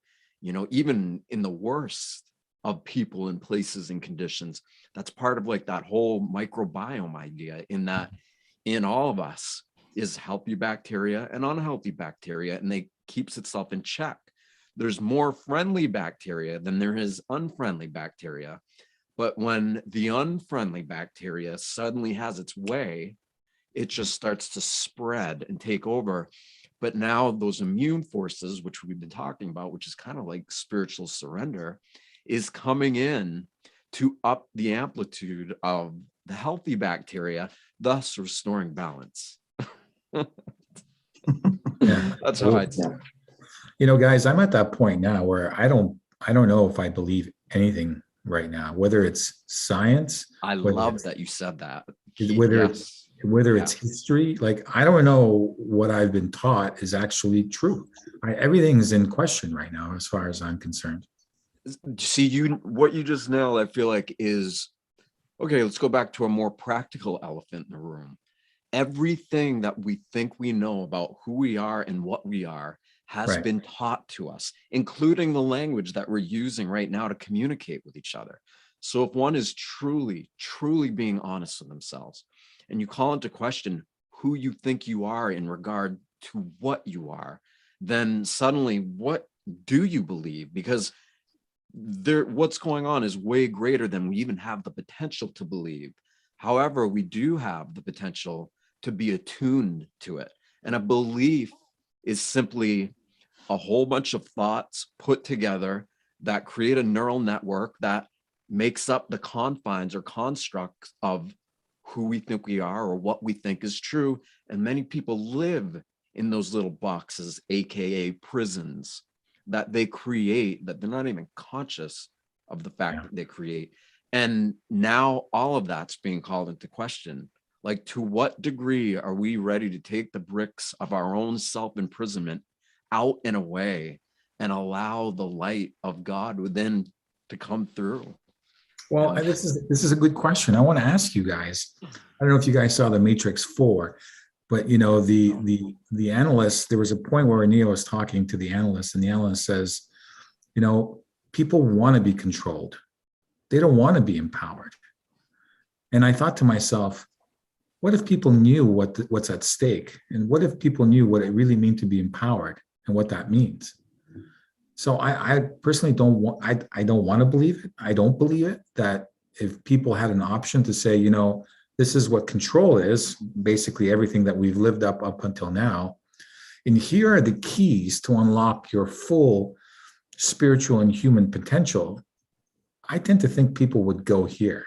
even in the worst of people and places and conditions. That's part of like that whole microbiome idea, in that in all of us is healthy bacteria and unhealthy bacteria, and they keeps itself in check. There's more friendly bacteria than there is unfriendly bacteria. But when the unfriendly bacteria suddenly has its way, it just starts to spread and take over. But now those immune forces, which we've been talking about, which is kind of like spiritual surrender, is coming in to up the amplitude of the healthy bacteria, thus restoring balance. Yeah. That's how I'd say it. You know, guys, I'm at that point now where I don't know if I believe anything right now, whether it's science. I whether love it's- that you said that. Whether Yes. it's history, like I don't know what I've been taught is actually true. Everything's in question right now, as far as I'm concerned. See, what you just nailed, I feel like is, okay, let's go back to a more practical elephant in the room. Everything that we think we know about who we are and what we are has Right. been taught to us, including the language that we're using right now to communicate with each other. So if one is truly, truly being honest with themselves, and you call into question who you think you are in regard to what you are, then suddenly what do you believe? Because what's going on is way greater than we even have the potential to believe. However, we do have the potential to be attuned to it. And a belief is simply a whole bunch of thoughts put together that create a neural network that makes up the confines or constructs of who we think we are or what we think is true. And many people live in those little boxes, AKA prisons, that they create, that they're not even conscious of the fact that they create. And now all of that's being called into question. Like, to what degree are we ready to take the bricks of our own self-imprisonment out and away and allow the light of God within to come through? Well, this is a good question. I want to ask you guys. I don't know if you guys saw The Matrix 4, but you know, the analyst, there was a point where Neo was talking to the analyst, and the analyst says, you know, people want to be controlled. They don't want to be empowered. And I thought to myself, what if people knew what's at stake? And what if people knew what it really means to be empowered and what that means? So I personally don't want to believe it. I don't believe it, that if people had an option to say, you know, this is what control is, basically everything that we've lived up until now. And here are the keys to unlock your full spiritual and human potential. I tend to think people would go here.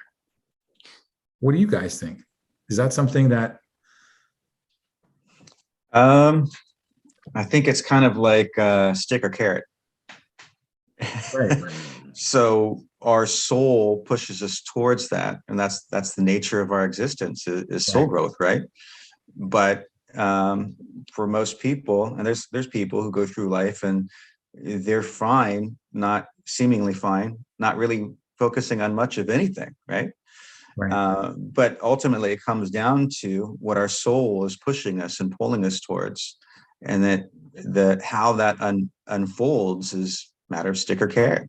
What do you guys think? Is that something that? I think it's kind of like stick or carrot. Right. So our soul pushes us towards that, and that's the nature of our existence is soul growth, right? But for most people, and there's people who go through life and they're fine, not seemingly fine, not really focusing on much of anything, right? Right. But ultimately, it comes down to what our soul is pushing us and pulling us towards, and that how that unfolds is a matter of stick or carrot.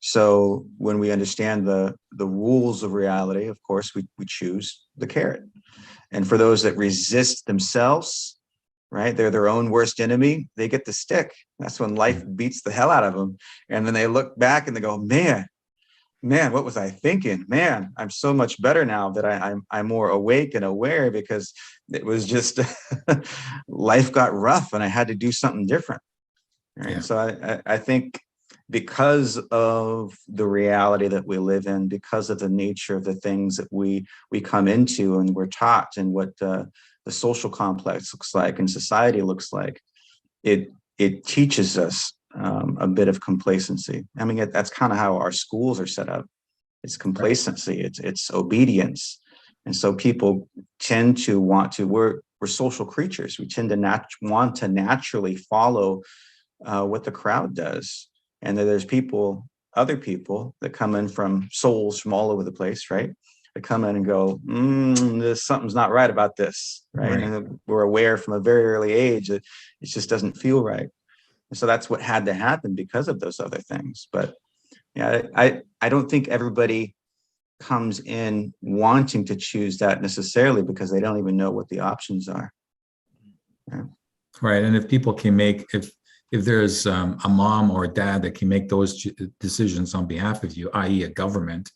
So when we understand the rules of reality, of course, we choose the carrot. And for those that resist themselves, right, they're their own worst enemy, they get the stick. That's when life beats the hell out of them. And then they look back and they go, man, what was I thinking? Man, I'm so much better now that I'm more awake and aware, because it was just life got rough and I had to do something different. Right. Yeah. So I think because of the reality that we live in, because of the nature of the things that we come into and we're taught, and what the social complex looks like and society looks like, it teaches us a bit of complacency. I mean, that's kind of how our schools are set up. It's complacency, it's obedience. And so people tend to we're social creatures. We tend to want to naturally follow what the crowd does. And then there's other people that come in from souls from all over the place, right? They come in and go, something's not right about this, right? And we're aware from a very early age that it just doesn't feel right. And so that's what had to happen because of those other things. But yeah, I don't think everybody comes in wanting to choose that necessarily, because they don't even know what the options are. Yeah. Right. And if people can if there's a mom or a dad that can make those decisions on behalf of you, i.e. a government,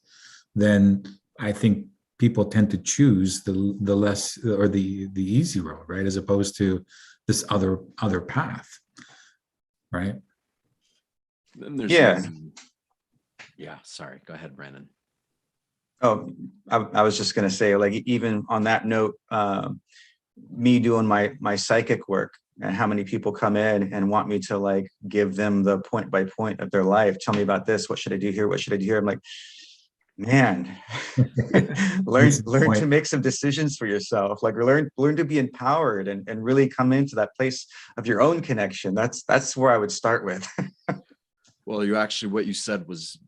then I think people tend to choose the less or the easy road, right, as opposed to this other path, right? Then there's Yeah. yeah, sorry, go ahead, Brandon. Oh, I was just going to say, like, even on that note, me doing my psychic work, and how many people come in and want me to like give them the point by point of their life. Tell me about this. What should I do here? What should I do here? I'm like, man, learn to make some decisions for yourself. Like learn to be empowered and really come into that place of your own connection. That's where I would start with. Well, what you said was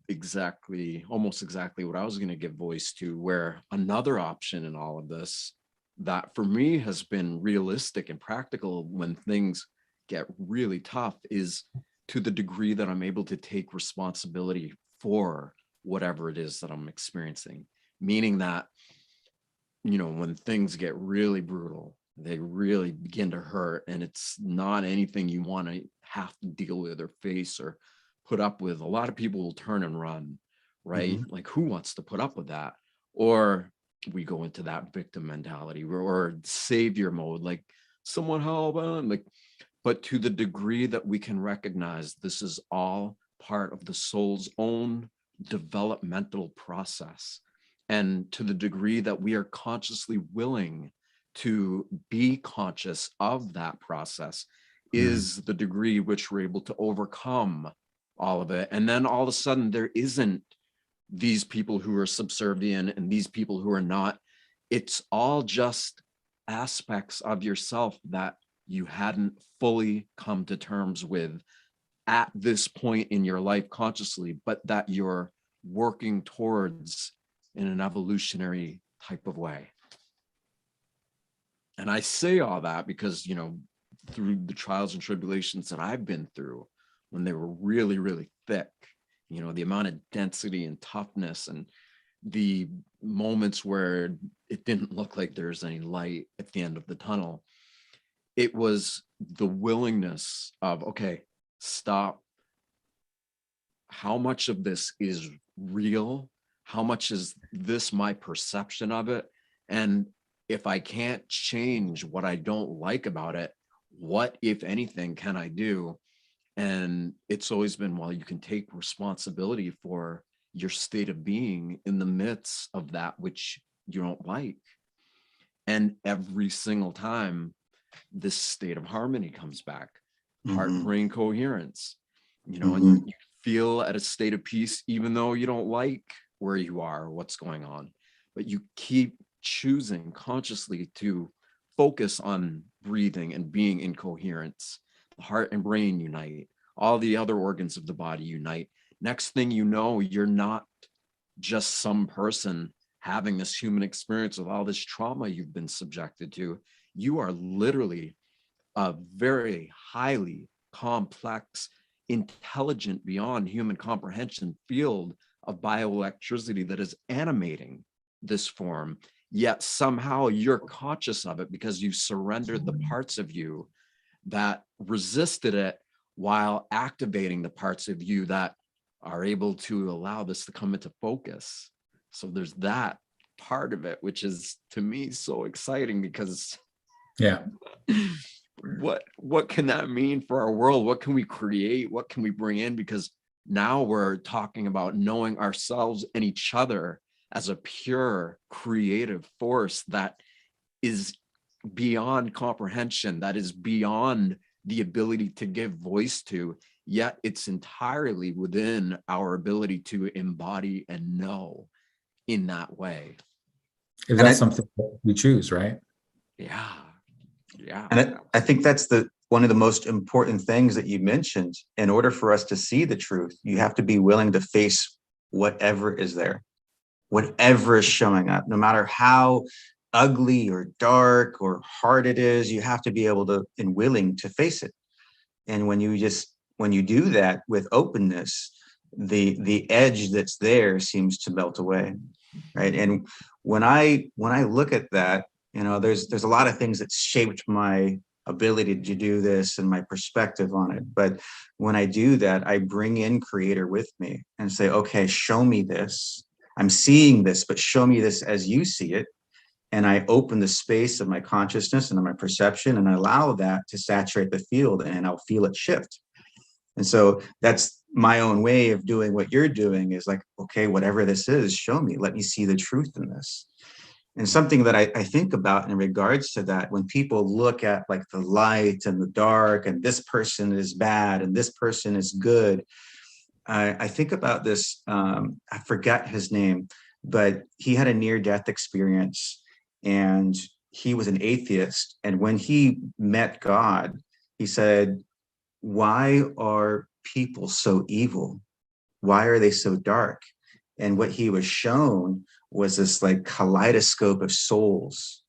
almost exactly what I was going to give voice to, where another option in all of this that for me has been realistic and practical when things get really tough is to the degree that I'm able to take responsibility for whatever it is that I'm experiencing. Meaning that, when things get really brutal, they really begin to hurt, and it's not anything you want to have to deal with or face or put up with. A lot of people will turn and run, right? Mm-hmm. Like, who wants to put up with that? Or we go into that victim mentality or savior mode, like someone help, like, but to the degree that we can recognize this is all part of the soul's own developmental process, and to the degree that we are consciously willing to be conscious of that process is the degree which we're able to overcome all of it. And then all of a sudden there isn't these people who are subservient and these people who are not. It's all just aspects of yourself that you hadn't fully come to terms with at this point in your life consciously, but that you're working towards in an evolutionary type of way. And I say all that because, through the trials and tribulations that I've been through, when they were really, really thick, the amount of density and toughness and the moments where it didn't look like there's any light at the end of the tunnel, it was the willingness of, okay, stop. How much of this is real? How much is this my perception of it? And if I can't change what I don't like about it, what, if anything, can I do? And it's always been, well, you can take responsibility for your state of being in the midst of that which you don't like. And every single time, this state of harmony comes back, heart-brain coherence, and you feel at a state of peace, even though you don't like where you are, what's going on, but you keep choosing consciously to focus on breathing and being in coherence. The heart and brain unite, all the other organs of the body unite. Next thing you know, you're not just some person having this human experience with all this trauma you've been subjected to. You are literally a very highly complex, intelligent, beyond human comprehension field of bioelectricity that is animating this form. Yet somehow you're conscious of it because you surrendered the parts of you that resisted it while activating the parts of you that are able to allow this to come into focus. So there's that part of it, which is to me so exciting because what can that mean for our world? What can we create? What can we bring in? Because now we're talking about knowing ourselves and each other as a pure creative force that is beyond comprehension, that is beyond the ability to give voice to, yet it's entirely within our ability to embody and know in that way. If that's something that we choose, right? Yeah. And I think that's one of the most important things that you mentioned. In order for us to see the truth, you have to be willing to face whatever is there, whatever is showing up, no matter how ugly or dark or hard it is. You have to be able to and willing to face it. And when you do that with openness, the edge that's there seems to melt away, right? And when I look at that, there's a lot of things that shaped my ability to do this and my perspective on it. But when I do that, I bring in creator with me and say, okay, show me this. I'm seeing this, but show me this as you see it. And I open the space of my consciousness and my perception and I allow that to saturate the field and I'll feel it shift. And so that's my own way of doing what you're doing is like, okay, whatever this is, show me, let me see the truth in this. And something that I think about in regards to that, when people look at like the light and the dark and this person is bad and this person is good, I think about this, I forget his name, but he had a near-death experience and he was an atheist. And when he met God, he said, why are people so evil? Why are they so dark? And what he was shown was this like kaleidoscope of souls.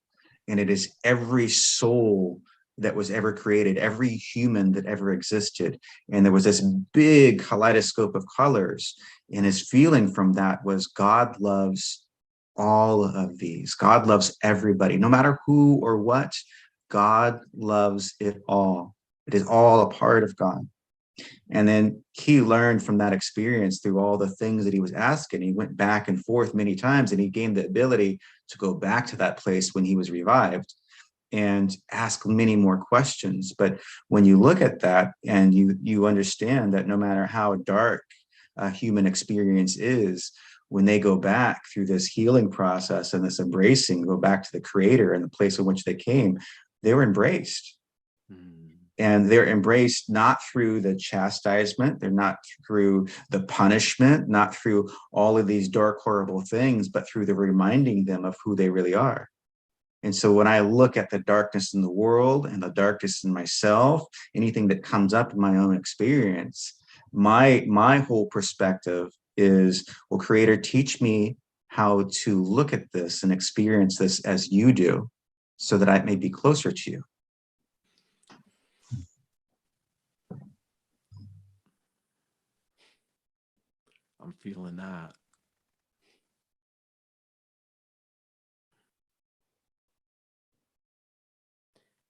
And it is every soul that was ever created, every human that ever existed. And there was this big kaleidoscope of colors. And his feeling from that was God loves all of these. God loves everybody, no matter who or what. God loves it all. It is all a part of God. And then he learned from that experience through all the things that he was asking. He went back and forth many times and he gained the ability to go back to that place when he was revived and ask many more questions. But when you look at that and you understand that no matter how dark a human experience is, when they go back through this healing process and this embracing, go back to the creator and the place in which they came, they were embraced. And they're embraced not through the chastisement, they're not through the punishment, not through all of these dark, horrible things, but through the reminding them of who they really are. And so when I look at the darkness in the world and the darkness in myself, anything that comes up in my own experience, my whole perspective is, well, Creator, teach me how to look at this and experience this as you do, so that I may be closer to you. I'm feeling that.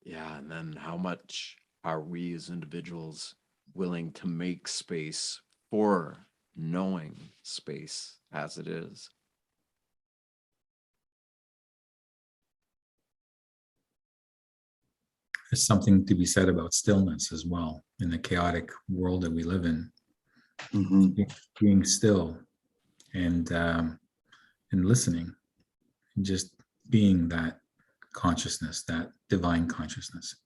Yeah, and then how much are we as individuals willing to make space for knowing space as it is? There's something to be said about stillness as well in the chaotic world that we live in. Being still and listening, and just being that consciousness, that divine consciousness.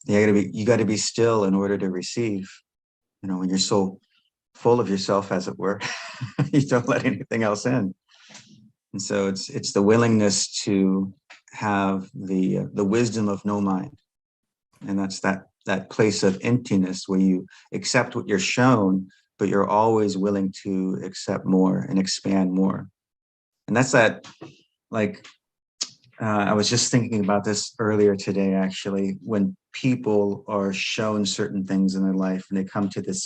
You got to be still in order to receive. You know, when you're so full of yourself, as it were, you don't let anything else in. And so it's the willingness to have the wisdom of no mind, and that's that place of emptiness where you accept what you're shown, but you're always willing to accept more and expand more. And that's that, like, I was just thinking about this earlier today, actually, when people are shown certain things in their life and they come to this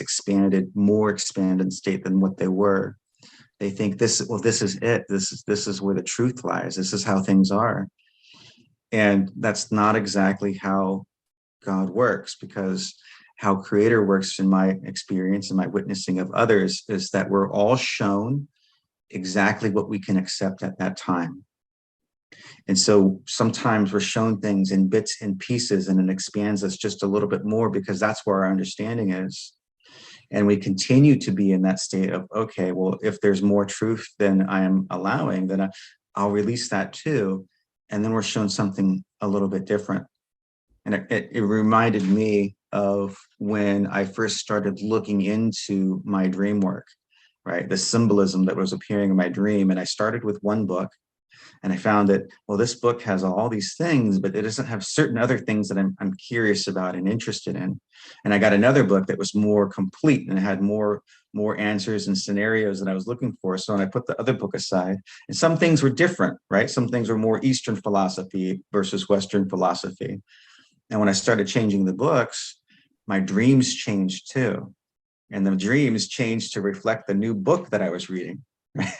more expanded state than what they were. They think this is it. This is where the truth lies. This is how things are. And that's not exactly how God works, because how Creator works in my experience and my witnessing of others is that we're all shown exactly what we can accept at that time. And so sometimes we're shown things in bits and pieces, and it expands us just a little bit more because that's where our understanding is. And we continue to be in that state of, okay, well, if there's more truth than I am allowing, then I'll release that too. And then we're shown something a little bit different. And it reminded me of when I first started looking into my dream work, right? The symbolism that was appearing in my dream. And I started with one book. And I found that, well, this book has all these things, but it doesn't have certain other things that I'm curious about and interested in. And I got another book that was more complete and had more answers and scenarios that I was looking for. So when I put the other book aside, and some things were different, right? Some things were more Eastern philosophy versus Western philosophy. And when I started changing the books, my dreams changed too. And the dreams changed to reflect the new book that I was reading.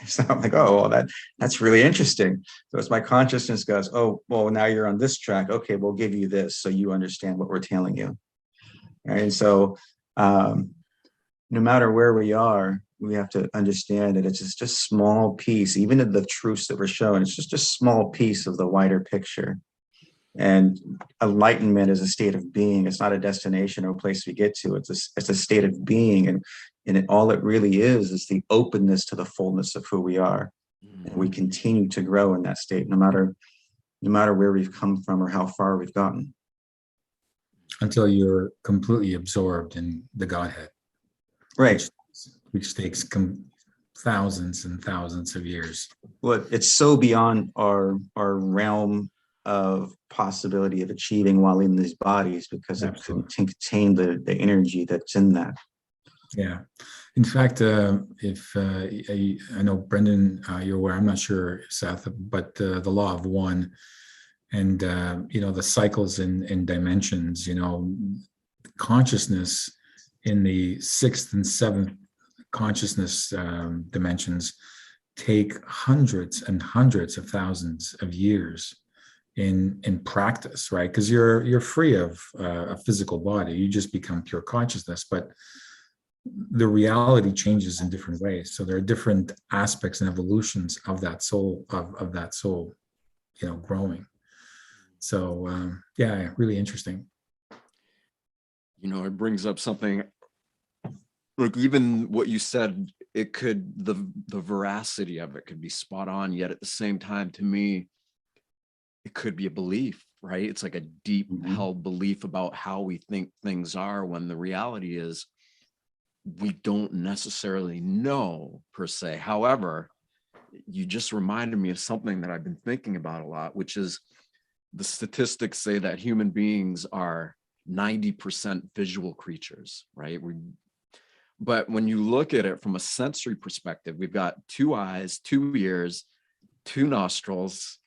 So I'm like, oh, well, that's really interesting. So as my consciousness goes, oh, well, now you're on this track. Okay, we'll give you this so you understand what we're telling you. Right? And so no matter where we are, we have to understand that it's just small piece, even of the truths that we're showing, it's just a small piece of the wider picture. And enlightenment is a state of being. It's not a destination or a place we get to. It's a state of being. And all it really is the openness to the fullness of who we are. And we continue to grow in that state, no matter where we've come from or how far we've gotten. Until you're completely absorbed in the Godhead. Right. Which takes thousands and thousands of years. Well, it's so beyond our realm of possibility of achieving while in these bodies, because it can contain the energy that's in that. Yeah. In fact, if I know, Brendan, you're aware, I'm not sure, Seth, but the law of one and, the cycles and dimensions, consciousness in the sixth and seventh consciousness dimensions take hundreds and hundreds of thousands of years in practice, right? Because you're free of a physical body, you just become pure consciousness, but the reality changes in different ways. So there are different aspects and evolutions of that soul, of that soul, growing. So yeah, really interesting. It brings up something like even what you said, it could, the veracity of it could be spot on, yet at the same time, to me, it could be a belief, right? It's like a deep held belief about how we think things are, when the reality is we don't necessarily know per se. However, you just reminded me of something that I've been thinking about a lot, which is the statistics say that human beings are 90% visual creatures, right? But when you look at it from a sensory perspective, we've got 2 eyes, 2 ears, 2 nostrils,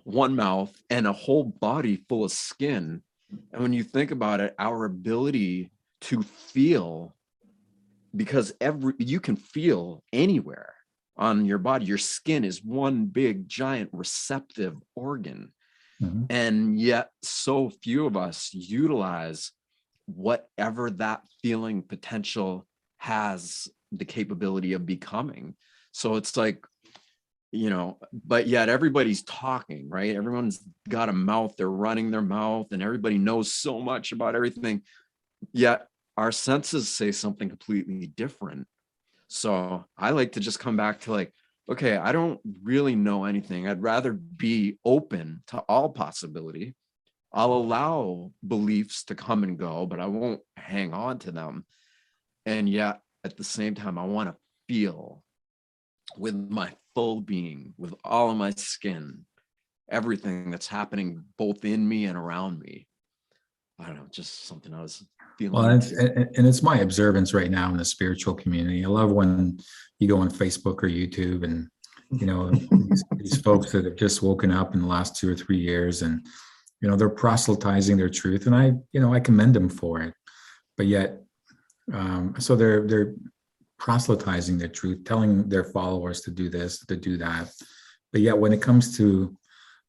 one mouth, and a whole body full of skin. And when you think about it, our ability to feel, because you can feel anywhere on your body, your skin is one big giant receptive organ. And yet so few of us utilize whatever that feeling potential has the capability of becoming. So it's like, but yet everybody's talking, right? Everyone's got a mouth, they're running their mouth, and everybody knows so much about everything. Yet our senses say something completely different. So I like to just come back to like, okay, I don't really know anything. I'd rather be open to all possibility. I'll allow beliefs to come and go, but I won't hang on to them. And yet at the same time, I want to feel with my full being, with all of my skin, everything that's happening both in me and around me. I don't know, just something I was feeling. Well, and it's my observance right now in the spiritual community. I love when you go on Facebook or YouTube and, these folks that have just woken up in the last 2 or 3 years and, they're proselytizing their truth, and I commend them for it. But yet, so they're proselytizing their truth, telling their followers to do this, to do that. But yet when it comes to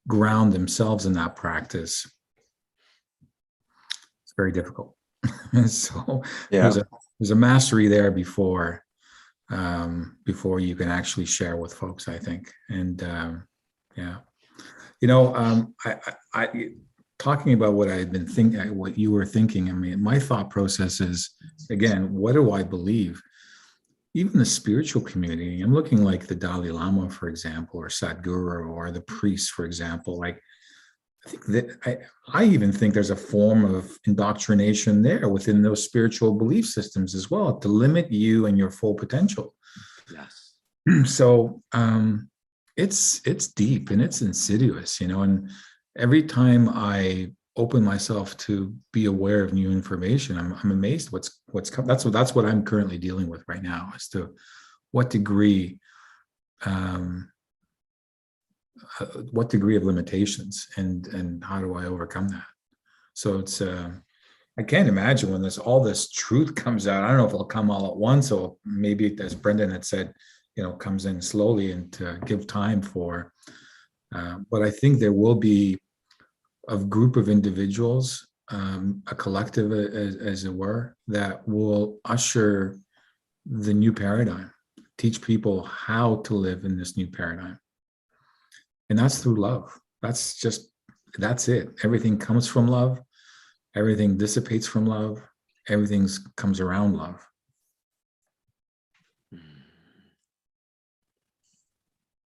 ground themselves in that practice, it's very difficult. So Yeah. there's a mastery there before you can actually share with folks, I think. And yeah, I talking about what I had been thinking, what you were thinking. I mean, my thought process is, again, what do I believe? Even the spiritual community, I'm looking like the Dalai Lama, for example, or Sadhguru, or the priests, for example. Like, I think that I even think there's a form of indoctrination there within those spiritual belief systems as well, to limit you and your full potential. Yes. So it's deep and it's insidious, and every time I open myself to be aware of new information, I'm amazed what's come. That's what I'm currently dealing with right now, as to what degree of limitations and how do I overcome that. So it's I can't imagine when all this truth comes out. I don't know if it'll come all at once, or maybe, as Brendan had said, comes in slowly and to give time for. But I think there will be a group of individuals a collective, as it were, that will usher the new paradigm, teach people how to live in this new paradigm. And that's through love. That's it. Everything comes from love. Everything dissipates from love. Everything comes around love.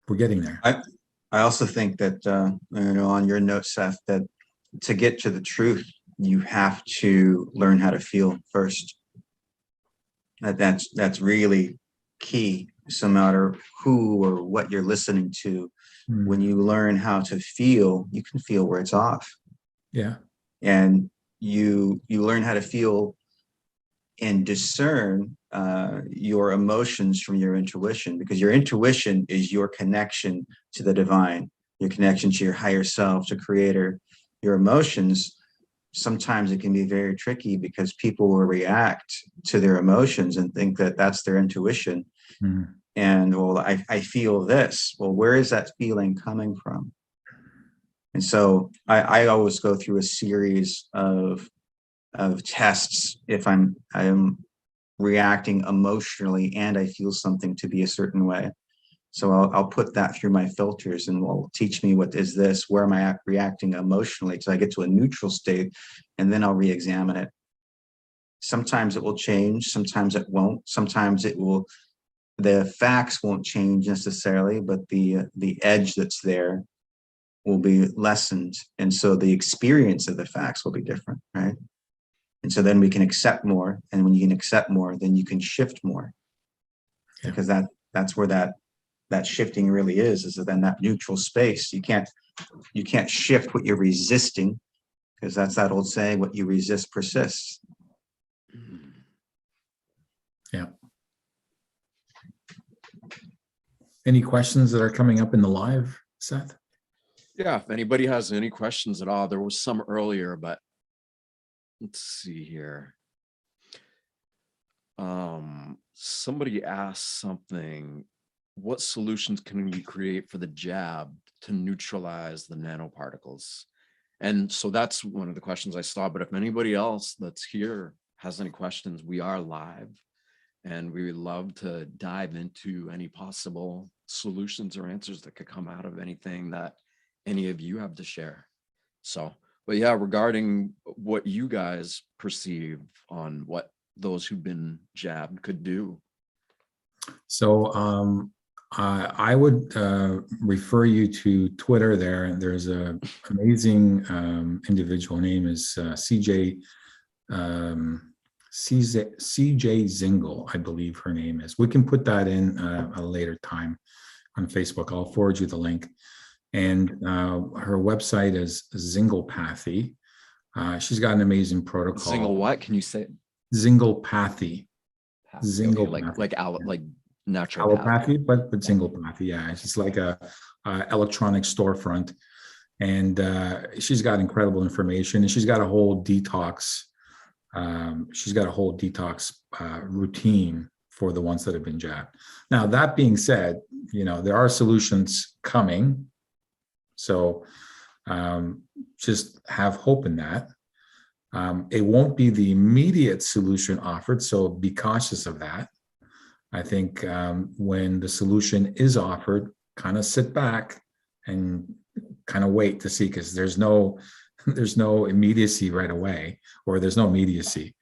We're getting there. I also think that, on your note, Seth, that to get to the truth, you have to learn how to feel first. That's really key. So no matter who or what you're listening to, when you learn how to feel, you can feel where it's off. Yeah. And you learn how to feel and discern your emotions from your intuition, because your intuition is your connection to the divine, your connection to your higher self, to creator. Your emotions, sometimes it can be very tricky because people will react to their emotions and think that that's their intuition. And, well, I feel this. Well, where is that feeling coming from? And so I always go through a series of tests if I'm reacting emotionally and I feel something to be a certain way. So I'll put that through my filters and will teach me what is this, where am I reacting emotionally, till I get to a neutral state, and then I'll re-examine it. Sometimes it will change, sometimes it won't, sometimes it will, the facts won't change necessarily, but the edge that's there will be lessened. And so the experience of the facts will be different, right? And so then we can accept more. And when you can accept more, then you can shift more. Yeah. Because that's where that shifting really is then that neutral space. You can't shift what you're resisting, because that's that old saying, what you resist persists. Yeah. Any questions that are coming up in the live, Seth? Yeah, if anybody has any questions at all, there was some earlier, but let's see here. Somebody asked something, what solutions can we create for the jab to neutralize the nanoparticles? And so that's one of the questions I saw, but if anybody else that's here has any questions, we are live and we would love to dive into any possible solutions or answers that could come out of anything that any of you have to share. So, but yeah, regarding what you guys perceive on what those who've been jabbed could do. So I would refer you to Twitter there. And there's an amazing individual, name is CJ Zingle, I believe her name is. We can put that in a later time on Facebook. I'll forward you the link. And her website is Zinglepathy. She's got an amazing protocol. Zingle what? Can you say? Zinglepathy. Zinglepathy. Okay, like natural allopathy, but Zinglepathy. Yeah, it's just like a electronic storefront. And she's got incredible information, and she's got a whole detox. Routine for the ones that have been jabbed. Now, that being said, there are solutions coming. So just have hope in that. It won't be the immediate solution offered, so be cautious of that. I think when the solution is offered, kind of sit back and kind of wait to see, because there's no immediacy right away, or there's no immediacy.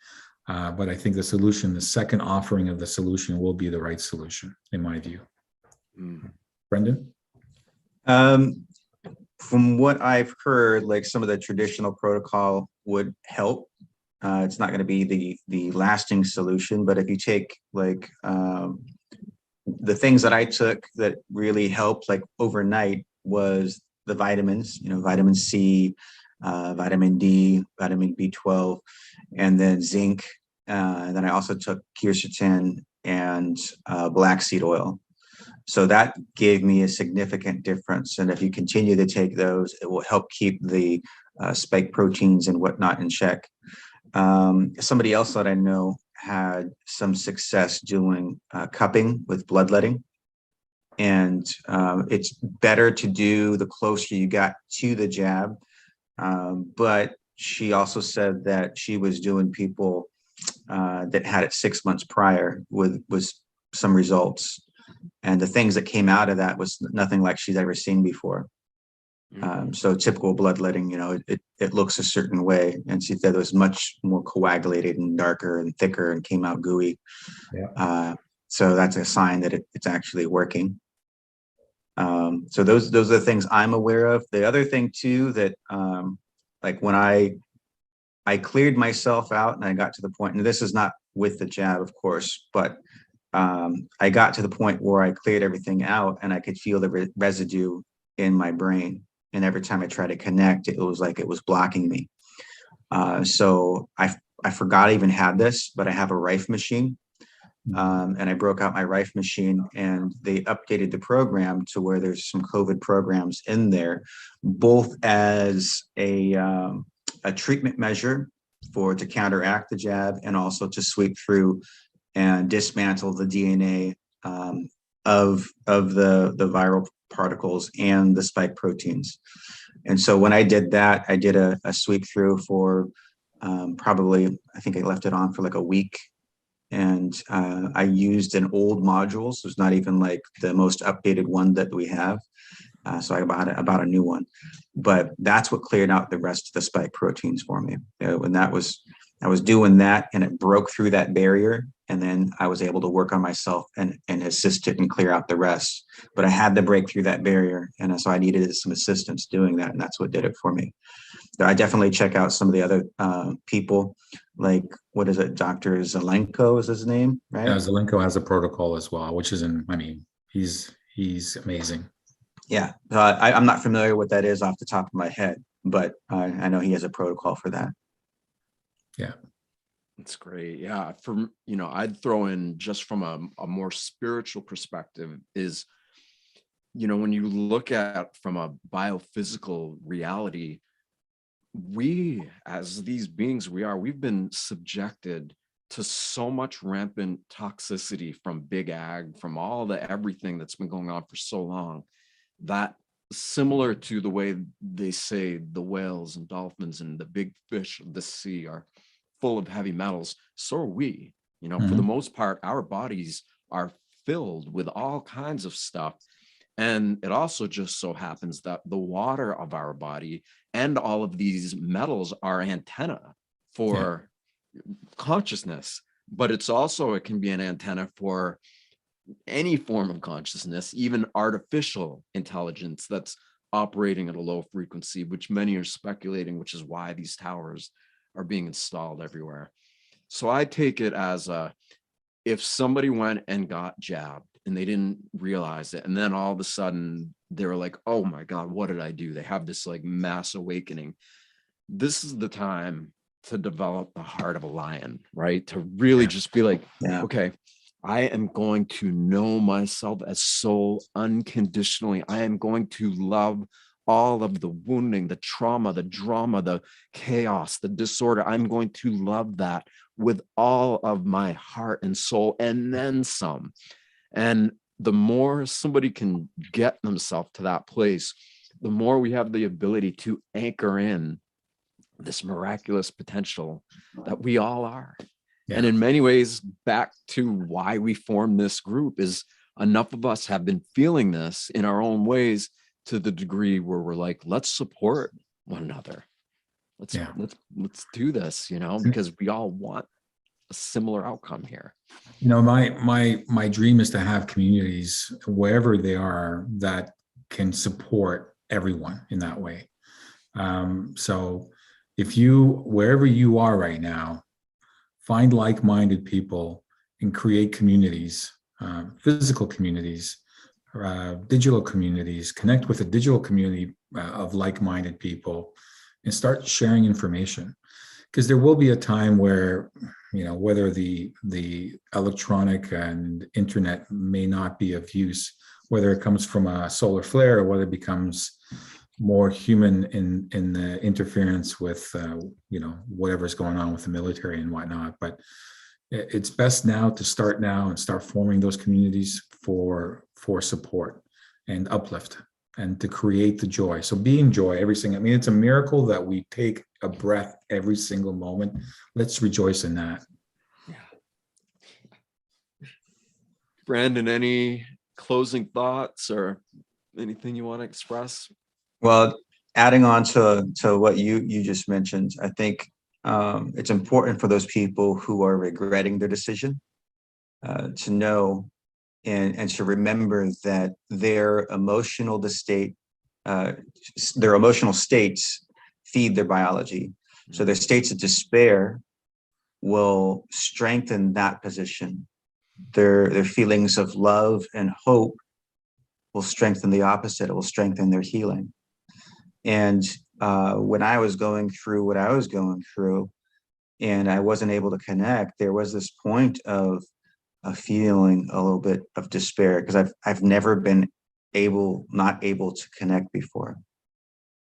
But I think the second offering of the solution will be the right solution, in my view. Brendan? From what I've heard, like some of the traditional protocol would help. It's not going to be the lasting solution, but if you take like the things that I took that really helped like overnight was the vitamins, vitamin C, vitamin D, vitamin B12, and then zinc. And then I also took quercetin and black seed oil. So that gave me a significant difference. And if you continue to take those, it will help keep the spike proteins and whatnot in check. Somebody else that I know had some success doing cupping with bloodletting. And it's better to do the closer you got to the jab. But she also said that she was doing people that had it 6 months prior with some results. And the things that came out of that was nothing like she's ever seen before. So typical bloodletting, it looks a certain way. And she said it was much more coagulated and darker and thicker and came out gooey. Yeah. So that's a sign that it's actually working. So those are the things I'm aware of. The other thing too, that like when I cleared myself out and I got to the point, and this is not with the jab, of course, but I got to the point where I cleared everything out and I could feel the residue in my brain. And every time I tried to connect, it was like it was blocking me. So I forgot I even had this, but I have a Rife machine. And I broke out my Rife machine, and they updated the program to where there's some COVID programs in there, both as a treatment measure to counteract the jab, and also to sweep through and dismantle the DNA of the viral particles and the spike proteins. And so when I did that, I did a sweep through for probably, I think I left it on for like a week. And I used an old module, so it's not even like the most updated one that we have. So I bought a new one, but that's what cleared out the rest of the spike proteins for me. And I was doing that, and it broke through that barrier, and then I was able to work on myself and assist it and clear out the rest. But I had to break through that barrier, and so I needed some assistance doing that, and that's what did it for me. So I definitely check out some of the other people, like, what is it, Dr. Zelenko is his name, right? Yeah, Zelenko has a protocol as well, which is he's amazing. Yeah, I'm not familiar what that is off the top of my head, but I know he has a protocol for that. Yeah. That's great. Yeah. I'd throw in, just from a more spiritual perspective, is, when you look at from a biophysical reality, we, as these beings we've been subjected to so much rampant toxicity from big ag, from everything that's been going on for so long, that, similar to the way they say the whales and dolphins and the big fish of the sea are full of heavy metals, so are we. For the most part, our bodies are filled with all kinds of stuff. And it also just so happens that the water of our body and all of these metals are antenna for consciousness, but it can be an antenna for any form of consciousness, even artificial intelligence that's operating at a low frequency, which many are speculating, which is why these towers are being installed everywhere. So I take it as if somebody went and got jabbed and they didn't realize it, and then all of a sudden they were like, oh my God, what did I do? They have this like mass awakening. This is the time to develop the heart of a lion, right? To really just be like, okay, I am going to know myself as soul unconditionally. I am going to love all of the wounding, the trauma, the drama, the chaos, the disorder. I'm going to love that with all of my heart and soul, and then some. And the more somebody can get themselves to that place, the more we have the ability to anchor in this miraculous potential that we all are. Yeah. And in many ways, back to why we formed this group, is enough of us have been feeling this in our own ways, to the degree where we're like, let's support one another. Let's do this, because we all want a similar outcome here. My dream is to have communities wherever they are that can support everyone in that way. So if wherever you are right now, find like-minded people and create communities, physical communities, digital communities, connect with a digital community of like-minded people, and start sharing information. Because there will be a time where, whether the electronic and internet may not be of use, whether it comes from a solar flare or whether it becomes more human in the interference with, whatever's going on with the military and whatnot. But it's best now to start forming those communities for support and uplift. and to create the joy. So being joy every single, I mean, it's a miracle that we take a breath every single moment. Let's rejoice in that. Yeah. Brandon, any closing thoughts or anything you want to express? Well, adding on to what you just mentioned, I think it's important for those people who are regretting their decision to know and to remember that their emotional states feed their biology. So their states of despair will strengthen that position. Their feelings of love and hope will strengthen the opposite. It will strengthen their healing. And when I was going through what I was going through and I wasn't able to connect, there was this point of feeling a little bit of despair because I've never been not able to connect before.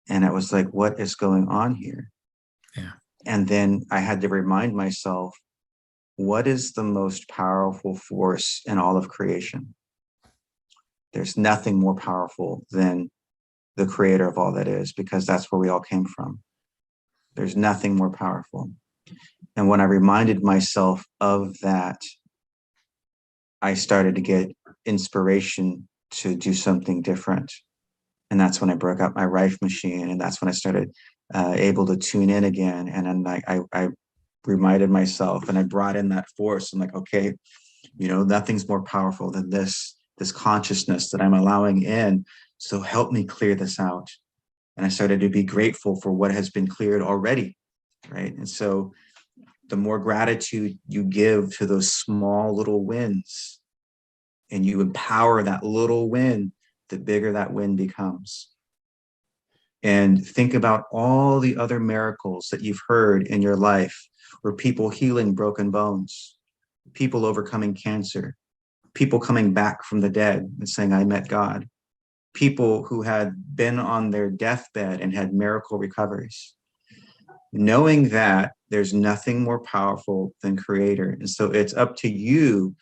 And I was like, what is going on here? Yeah. And then I had to remind myself, what is the most powerful force in all of creation? There's nothing more powerful than the creator of all that is, because that's where we all came from. There's nothing more powerful. And when I reminded myself of that, I started to get inspiration to do something different. And that's when I broke out my Rife machine. And that's when I started able to tune in again. And then I reminded myself and I brought in that force. I'm like, okay, nothing's more powerful than this consciousness that I'm allowing in. So help me clear this out. And I started to be grateful for what has been cleared already. Right. And so the more gratitude you give to those small little wins and you empower that little win, the bigger that win becomes. And think about all the other miracles that you've heard in your life, where people healing broken bones, people overcoming cancer, people coming back from the dead and saying, I met God, people who had been on their deathbed and had miracle recoveries. Knowing that there's nothing more powerful than creator. And so it's up to you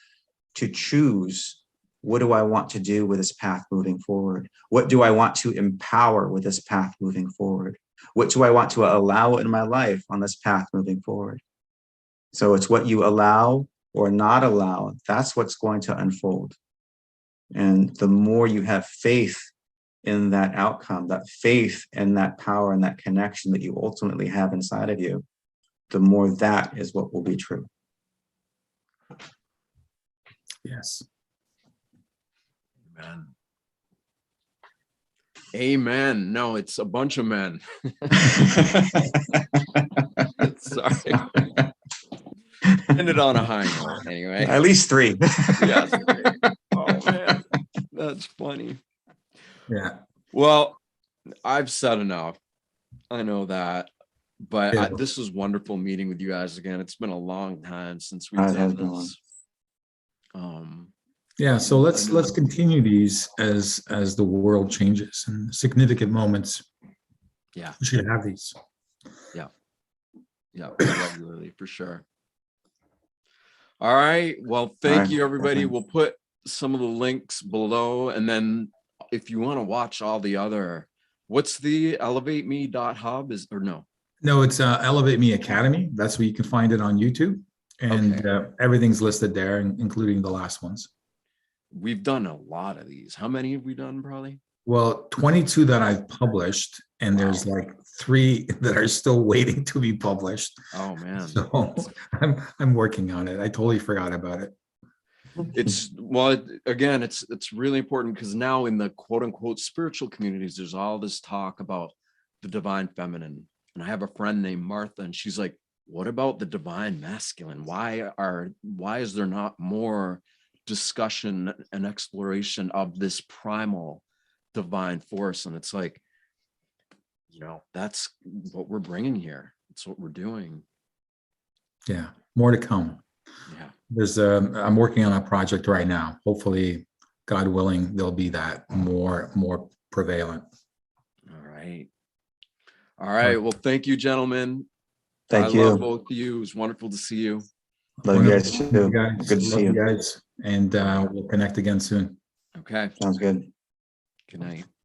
to choose, what do I want to do with this path moving forward? What do I want to empower with this path moving forward? What do I want to allow in my life on this path moving forward? So it's what you allow or not allow, that's what's going to unfold. And the more you have faith in that outcome, that faith and that power and that connection that you ultimately have inside of you, the more that is what will be true. Yes. Amen. Amen. No, it's a bunch of men. Sorry. Ended on a high note anyway. At least 3. Yes. Oh man, that's funny. Yeah. Well, I've said enough. I know that, but Yeah. this was wonderful meeting with you guys again. It's been a long time since we've done this. Yeah, so let's continue these as the world changes and significant moments. Yeah, we should have these. Yeah, regularly for sure. All right. Well, thank you, everybody. We'll put some of the links below, and then if you want to watch all the other, what's the elevateme.hub is or no? No, it's Elevate Me Academy. That's where you can find it on YouTube, and everything's listed there, including the last ones. We've done a lot of these. How many have we done, probably? Well, 22 that I've published, and there's like 3 that are still waiting to be published. Oh man. So I'm working on it. I totally forgot about it. It's again, it's really important because now in the quote unquote spiritual communities, there's all this talk about the divine feminine. And I have a friend named Martha, and she's like, what about the divine masculine? Why is there not more discussion and exploration of this primal divine force? And it's like, that's what we're bringing here. It's what we're doing. Yeah, more to come. Yeah, there's I'm working on a project right now. Hopefully, God willing, there'll be that more prevalent. All right. Well, thank you, gentlemen. Thank you. I love both of you. It was wonderful to see you. Love you guys too. Good to see you you guys, and we'll connect again soon. Okay. Sounds good. Good night.